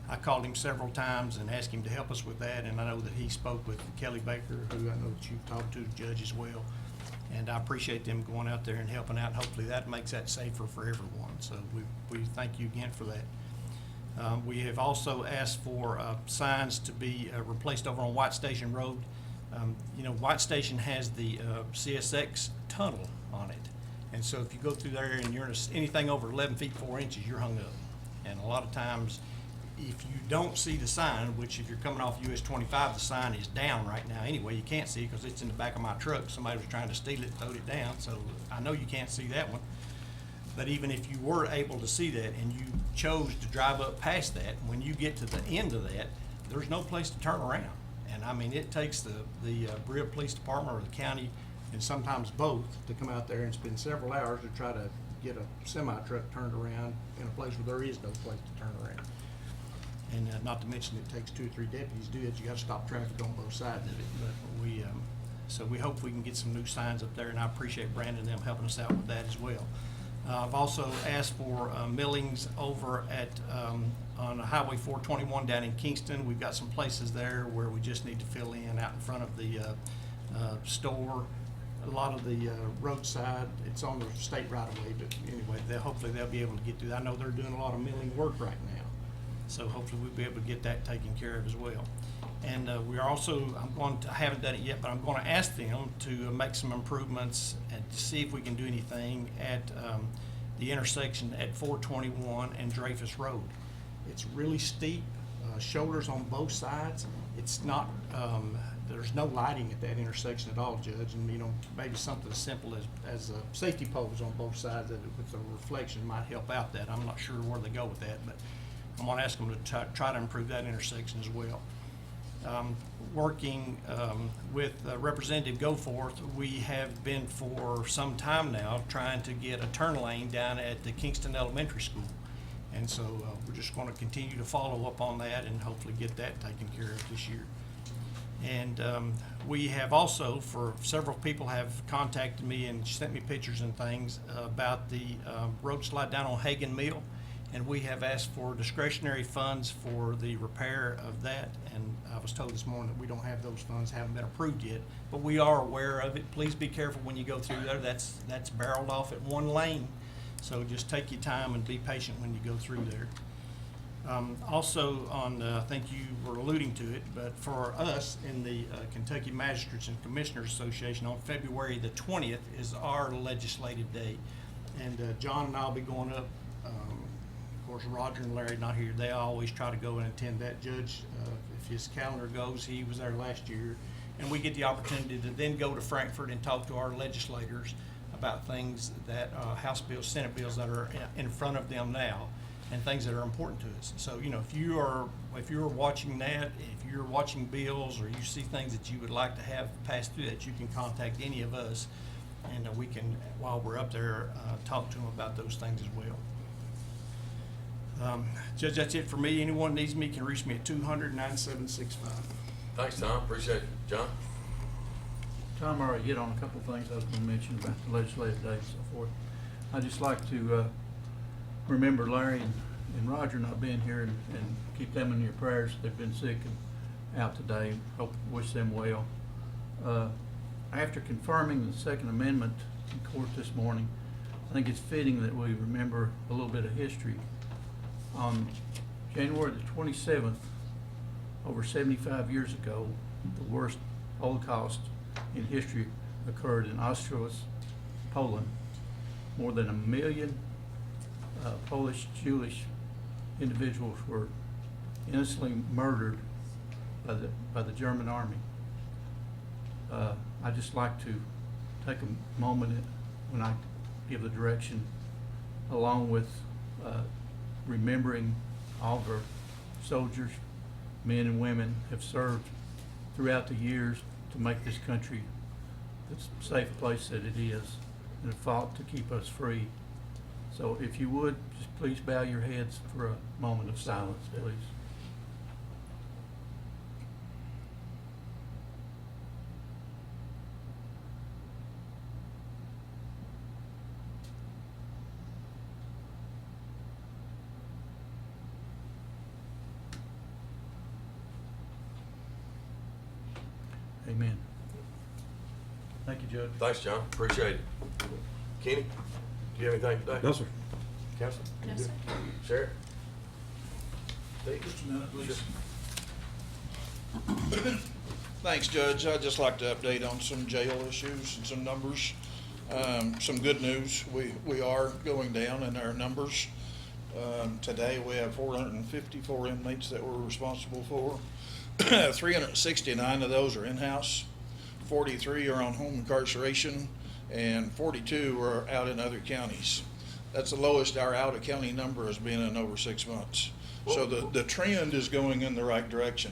I called him several times and asked him to help us with that, and I know that he spoke with Kelly Baker, who I know that you've talked to, the judge as well. And I appreciate them going out there and helping out. Hopefully that makes that safer for everyone. So we thank you again for that. We have also asked for signs to be replaced over on White Station Road. White Station has the CSX tunnel on it. And so if you go through there and you're anything over 11 feet 4 inches, you're hung up. And a lot of times, if you don't see the sign, which if you're coming off US 25, the sign is down right now anyway. You can't see it because it's in the back of my truck. Somebody was trying to steal it, throwed it down. So I know you can't see that one. But even if you were able to see that and you chose to drive up past that, when you get to the end of that, there's no place to turn around. And it takes the Berea Police Department or the county, and sometimes both, to come out there and spend several hours to try to get a semi-truck turned around in a place where there is no place to turn around. And not to mention it takes 2 or 3 deputies to do it. You gotta stop traffic on both sides of it. But so we hope we can get some new signs up there, and I appreciate Brandon and them helping us out with that as well. I've also asked for millings over at, on Highway 421 down in Kingston. We've got some places there where we just need to fill in out in front of the store. A lot of the roadside, it's on the state right of way, but anyway, hopefully they'll be able to get through that. I know they're doing a lot of milling work right now, so hopefully we'll be able to get that taken care of as well. And we are also, I haven't done it yet, but I'm going to ask them to make some improvements and to see if we can do anything at the intersection at 421 and Dreyfus Road. It's really steep, shoulders on both sides. It's not, there's no lighting at that intersection at all, Judge, and maybe something as simple as safety poles on both sides that with the reflection might help out that. I'm not sure where they go with that, but I'm going to ask them to try to improve that intersection as well. Working with Representative Goforth, we have been for some time now trying to get a turn lane down at the Kingston Elementary School. And so we're just going to continue to follow up on that and hopefully get that taken care of this year. And we have also, for several people have contacted me and sent me pictures and things about the road slide down on Hagan Mill. And we have asked for discretionary funds for the repair of that. And I was told this morning that we don't have those funds, haven't been approved yet, but we are aware of it. Please be careful when you go through there. That's barreled off at one lane. So just take your time and be patient when you go through there. Also on, I think you were alluding to it, but for us in the Kentucky Magistrates and Commissioners Association, on February the 20th is our legislative day. And John and I'll be going up. Of course, Roger and Larry not here. They always try to go and attend that. Judge, if his calendar goes, he was there last year. And we get the opportunity to then go to Frankfurt and talk to our legislators about things that, House bills, Senate bills that are in front of them now, and things that are important to us. So, if you're watching that, if you're watching bills or you see things that you would like to have passed through that, you can contact any of us, and we can, while we're up there, talk to them about those things as well. Judge, that's it for me. Anyone needs me can reach me at 200-9765. Thanks, Tom. Appreciate it. John? Tom already hit on a couple of things I was going to mention about the legislative day and so forth. I'd just like to remember Larry and Roger not being here and keep them in your prayers. They've been sick and out today. Hope, wish them well. After confirming the Second Amendment in court this morning, I think it's fitting that we remember a little bit of history. On January the 27th, over 75 years ago, the worst Holocaust in history occurred in Auschwitz, Poland. More than 1 million Polish Jewish individuals were innocently murdered by the German army. I'd just like to take a moment when I give the direction, along with remembering all of our soldiers, men and women, have served throughout the years to make this country the safe place that it is, and have fought to keep us free. So if you would, just please bow your heads for a moment of silence, please. Amen. Thank you, Judge. Thanks, John. Appreciate it. Kenny, do you have anything today? No, sir. Counsel? No, sir. Sheriff? Steve? Just a minute, please. Thanks, Judge. I'd just like to update on some jail issues and some numbers. Some good news, we are going down in our numbers. Today, we have 454 inmates that we're responsible for. 369 of those are in-house, 43 are on home incarceration, and 42 are out in other counties. That's the lowest our out-of-county number has been in over 6 months. So the trend is going in the right direction.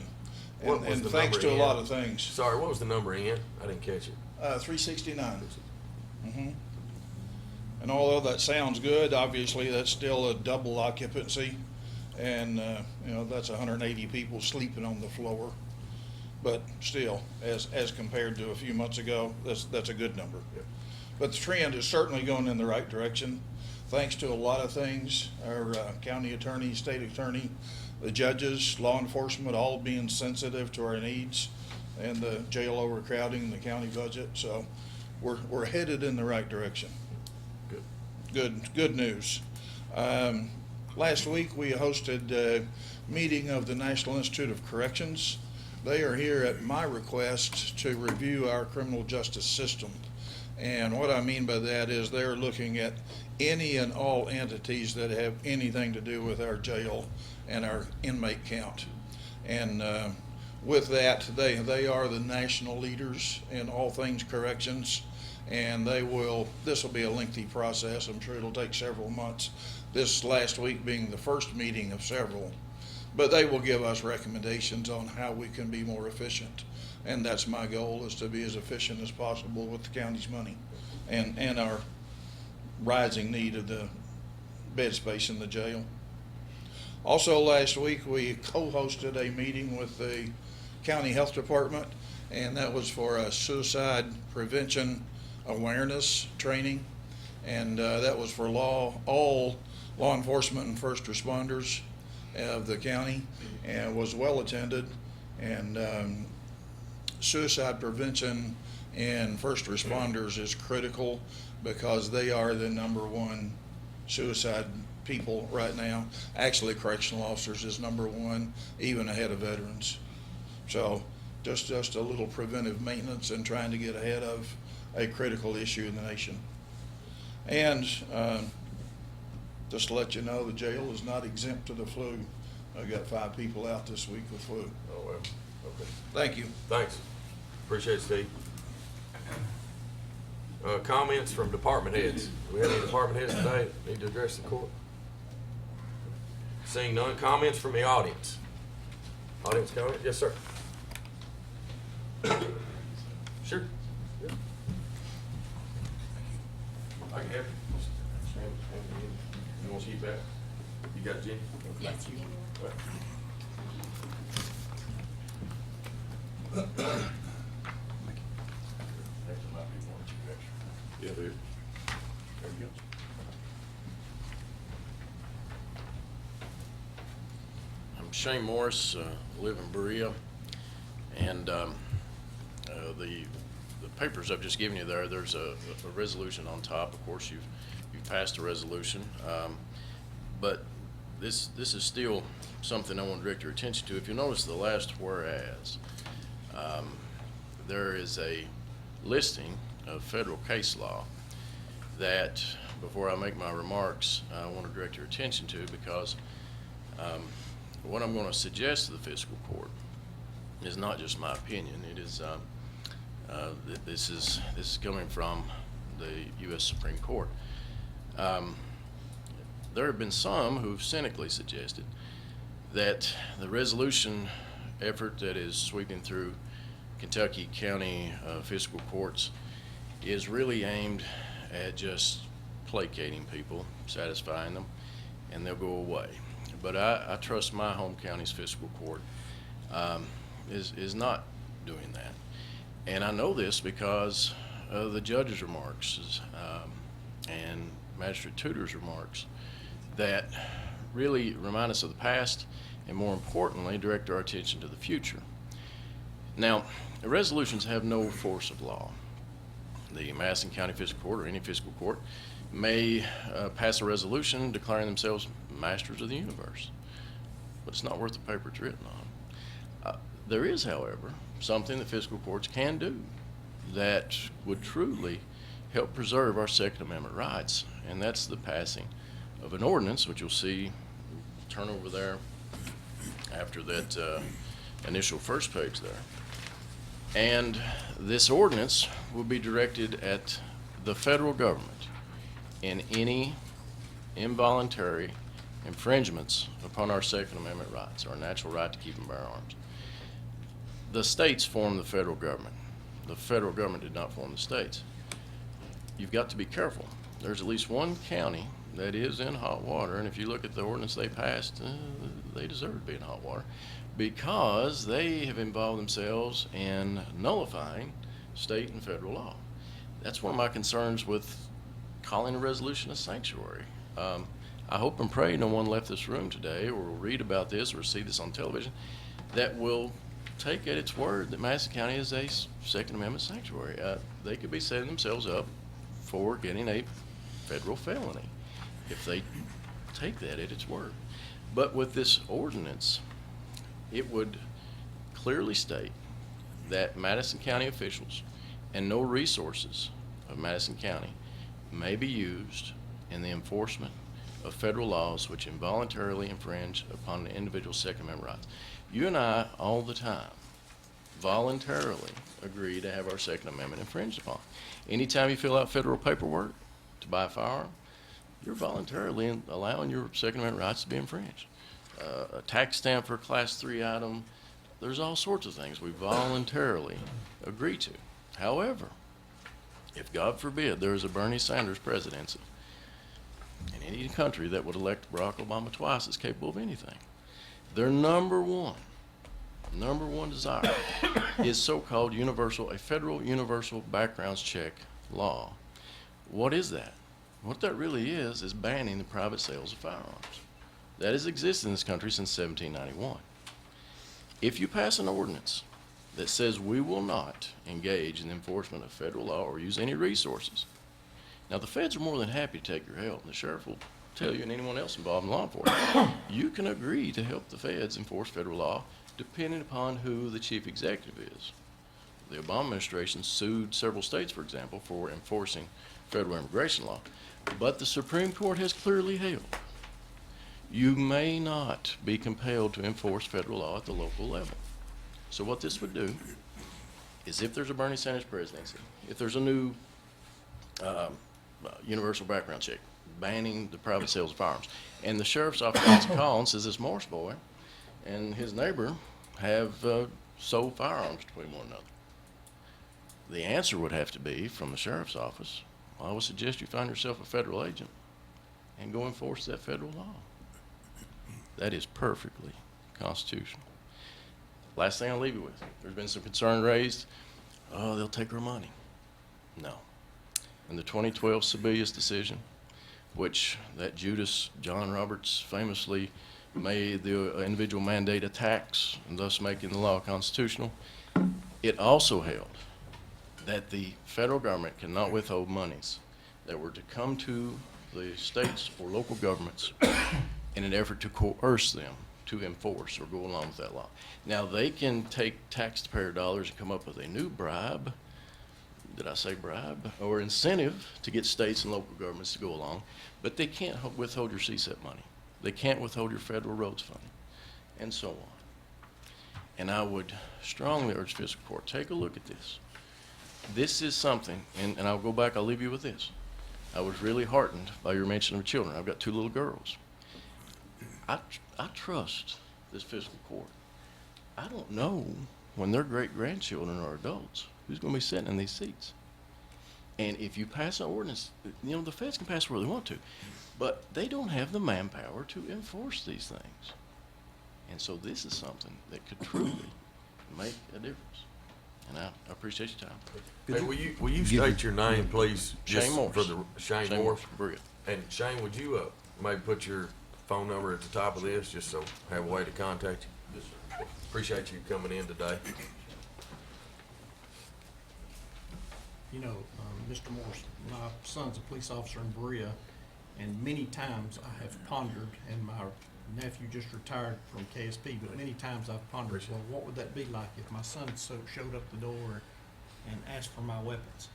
And thanks to a lot of things. Sorry, what was the number in? I didn't catch it. 369. And although that sounds good, obviously that's still a double occupancy. And, you know, that's 180 people sleeping on the floor. But still, as compared to a few months ago, that's a good number. But the trend is certainly going in the right direction, thanks to a lot of things. Our county attorney, state attorney, the judges, law enforcement, all being sensitive to our needs, and the jail overcrowding, the county budget. So we're headed in the right direction. Good news. Last week we hosted a meeting of the National Institute of Corrections. They are here at my request to review our criminal justice system. And what I mean by that is they're looking at any and all entities that have anything to do with our jail and our inmate count. And with that, they are the national leaders in all things corrections. And this will be a lengthy process. I'm sure it'll take several months. This last week being the first meeting of several. But they will give us recommendations on how we can be more efficient. And that's my goal, is to be as efficient as possible with the county's money and our rising need of the bed space in the jail. Also last week, we co-hosted a meeting with the county health department, and that was for a suicide prevention awareness training. And that was for all law enforcement and first responders of the county, and was well attended. And suicide prevention in first responders is critical because they are the #1 suicide people right now. Actually, correctional officers is #1, even ahead of veterans. So just a little preventive maintenance and trying to get ahead of a critical issue in the nation. And just to let you know, the jail is not exempt to the flu. I got 5 people out this week with flu. Oh, well, okay. Thank you. Thanks. Appreciate it, Steve. Comments from department heads. Do we have any department heads today that need to address the court? Seeing none. Comments from the audience. Audience comment? Yes, sir. Sure. Yeah. I can have you. You want to keep that? You got Jenny? Yes, you do. Yeah, there. There you go. I'm Shane Morris, live in Berea, and the papers I've just given you there's a resolution on top. Of course, you've passed a resolution, but this is still something I want to direct your attention to. If you notice the last whereas, there is a listing of federal case law that, before I make my remarks, I want to direct your attention to, because what I'm going to suggest to the fiscal court is not just my opinion. It is this is coming from the U.S. Supreme Court. There have been some who've cynically suggested that the resolution effort that is sweeping through Kentucky County fiscal courts is really aimed at just placating people, satisfying them, and they'll go away. But I trust my home county's fiscal court is not doing that. And I know this because of the judge's remarks and Magistrate Tudor's remarks that really remind us of the past and, more importantly, direct our attention to the future. Now, the resolutions have no force of law. The Madison County Fiscal Court, or any fiscal court, may pass a resolution declaring themselves masters of the universe, but it's not worth the paper it's written on. There is, however, something that fiscal courts can do that would truly help preserve our Second Amendment rights, and that's the passing of an ordinance, which you'll see, turn over there after that initial first page there. And this ordinance will be directed at the federal government in any involuntary infringements upon our Second Amendment rights, our natural right to keep and bear arms. The states form the federal government. The federal government did not form the states. You've got to be careful. There's at least one county that is in hot water, and if you look at the ordinance they passed, they deserve to be in hot water because they have involved themselves in nullifying state and federal law. That's one of my concerns with calling a resolution a sanctuary. I hope and pray no one left this room today or will read about this or see this on television that will take at its word that Madison County is a Second Amendment sanctuary. They could be setting themselves up for getting a federal felony if they take that at its word. But with this ordinance, it would clearly state that Madison County officials and no resources of Madison County may be used in the enforcement of federal laws which involuntarily infringe upon the individual's Second Amendment rights. You and I, all the time, voluntarily agree to have our Second Amendment infringed upon. Anytime you fill out federal paperwork to buy a firearm, you're voluntarily allowing your Second Amendment rights to be infringed. A tax stamp for a Class 3 item, there's all sorts of things we voluntarily agree to. However, if God forbid there is a Bernie Sanders presidency in any country that would elect Barack Obama twice as capable of anything, their number one desire is so-called a federal universal background check law. What is that? What that really is banning the private sales of firearms. That has existed in this country since 1791. If you pass an ordinance that says we will not engage in the enforcement of federal law or use any resources, now the feds are more than happy to take your help, and the sheriff will tell you and anyone else involved in law enforcement, you can agree to help the feds enforce federal law depending upon who the chief executive is. The Obama administration sued several states, for example, for enforcing federal immigration law, but the Supreme Court has clearly held you may not be compelled to enforce federal law at the local level. So what this would do is if there's a Bernie Sanders presidency, if there's a new universal background check banning the private sales of firearms, and the sheriff's office gets a call and says this Morris boy and his neighbor have sold firearms between one another, the answer would have to be from the sheriff's office, well, I would suggest you find yourself a federal agent and go enforce that federal law. That is perfectly constitutional. Last thing I'll leave you with, there's been some concern raised, oh, they'll take our money. No. In the 2012 Sebelius decision, which that Judas John Roberts famously made the individual mandate a tax and thus making the law constitutional, it also held that the federal government cannot withhold monies that were to come to the states or local governments in an effort to coerce them to enforce or go along with that law. Now, they can take taxpayer dollars and come up with a new bribe, did I say bribe, or incentive to get states and local governments to go along, but they can't withhold your CSEP money. They can't withhold your federal roads funding, and so on. And I would strongly urge Fiscal Court, take a look at this. This is something, and I'll go back, I'll leave you with this. I was really heartened by your mention of children. I've got 2 little girls. I trust this Fiscal Court. I don't know when their great-grandchildren are adults who's going to be sitting in these seats. And if you pass an ordinance, you know, the feds can pass where they want to, but they don't have the manpower to enforce these things. And so this is something that could truly make a difference. And I appreciate your time. Hey, will you state your name, please? Shane just Morris. For the Shane Morris. Brilliant. And Shane, would you maybe put your phone number at the top of this, just so I have a way to contact you? Yes, sir. Appreciate you coming in today. You know, Mr. Morris, my son's a police officer in Berea, and many times I have pondered, and my nephew just retired from KSP, but many times I've pondered, well, what would that be like if my son showed up the door and asked for my weapons?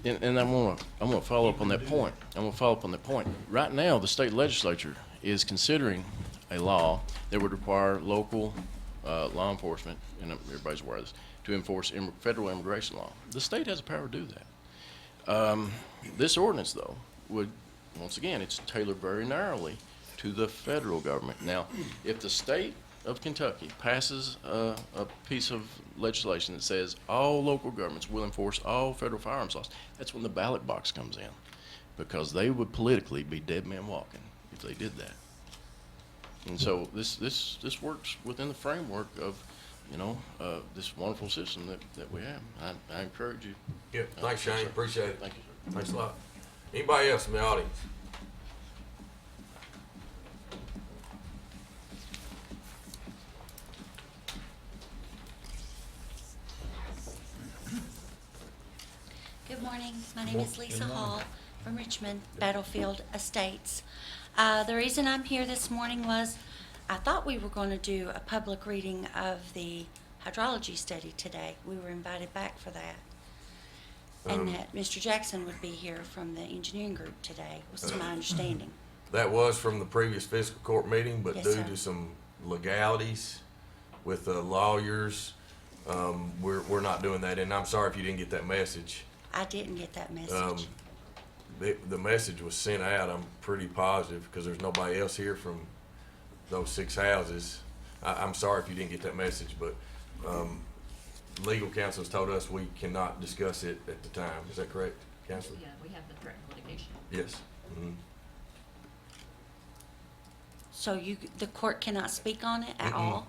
And I'm gonna follow up on that point. Right now, the state legislature is considering a law that would require local law enforcement, and everybody's aware of this, to enforce federal immigration law. The state has the power to do that. This ordinance, though, would, once again, it's tailored very narrowly to the federal government. Now, if the state of Kentucky passes a piece of legislation that says all local governments will enforce all federal firearms laws, that's when the ballot box comes in, because they would politically be dead men walking if they did that. And so this works within the framework of, this wonderful system that we have. I encourage you. Yeah, thanks, Shane, sir. appreciate it. Thank you, sir. Thanks a lot. Anybody else from the audience? Good morning. My name is Lisa Hall from Richmond Battlefield Estates. The reason I'm here this morning was I thought we were going to do a public reading of the hydrology study today. We were invited back for that. And that Mr. Jackson would be here from the engineering group today, was my understanding. That was from the previous fiscal court meeting, but Yes, due sir. to some legalities with the lawyers, we're not doing that. And I'm sorry if you didn't get that message. I didn't get that message. The message was sent out, I'm pretty positive, because there's nobody else here from those 6 houses. I'm sorry if you didn't get that message, but legal counsel has told us we cannot discuss it at the time. Is that correct, Counselor? Yeah, we have the threatened litigation. Yes. So the court cannot speak on it at all?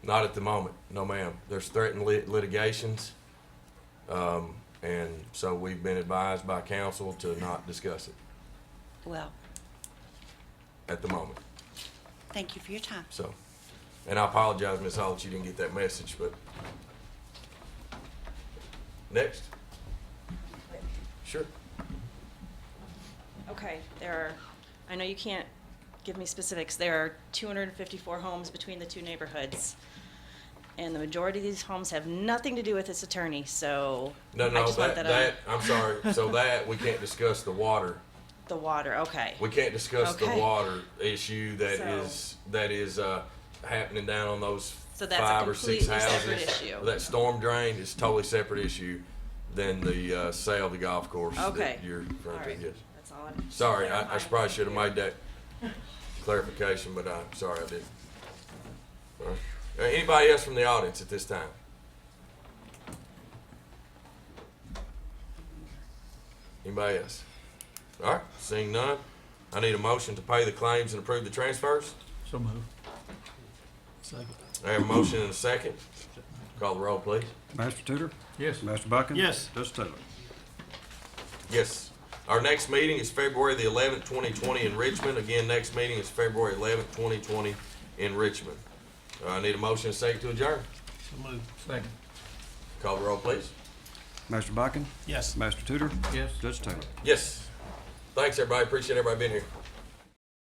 Not at the moment, no ma'am. There's threatened litigations, and so we've been advised by counsel to not discuss it Well, at the moment. thank you for your time. So, and I apologize, Ms. Hall, that you didn't get that message, but next. Sure. Okay, I know you can't give me specifics. There are 254 homes between the two neighborhoods. And the majority of these homes have nothing to do with this attorney, so No, I just want that, I'm sorry. So that, we can't discuss the water. the water, okay. We can't discuss the Okay. water issue that So- is happening down on those So that's a 5 or 6 completely houses. separate issue. That storm drain is a totally separate issue than the sale of the golf course Okay. that you're referring All to. right. Yes. That's all I'm. Sorry, I probably should have made that clarification, but I'm sorry I didn't. All right. Anybody else from the audience at this time? Anybody else? All right, seeing none, I need a motion to pay the claims and approve the transfers. So moved. Second. I have a motion and a second. Call the roll, please. Master Tudor? Yes. Master Bucking? Yes. Judge Taylor? Yes. Our next meeting is February the 11th, 2020 in Richmond. Again, next meeting is February 11th, 2020 in Richmond. I need a motion and a second to adjourn. So moved. Second. Call the roll, please. Master Bucking? Yes. Master Tudor? Yes. Judge Taylor? Yes. Thanks, everybody. Appreciate everybody being here.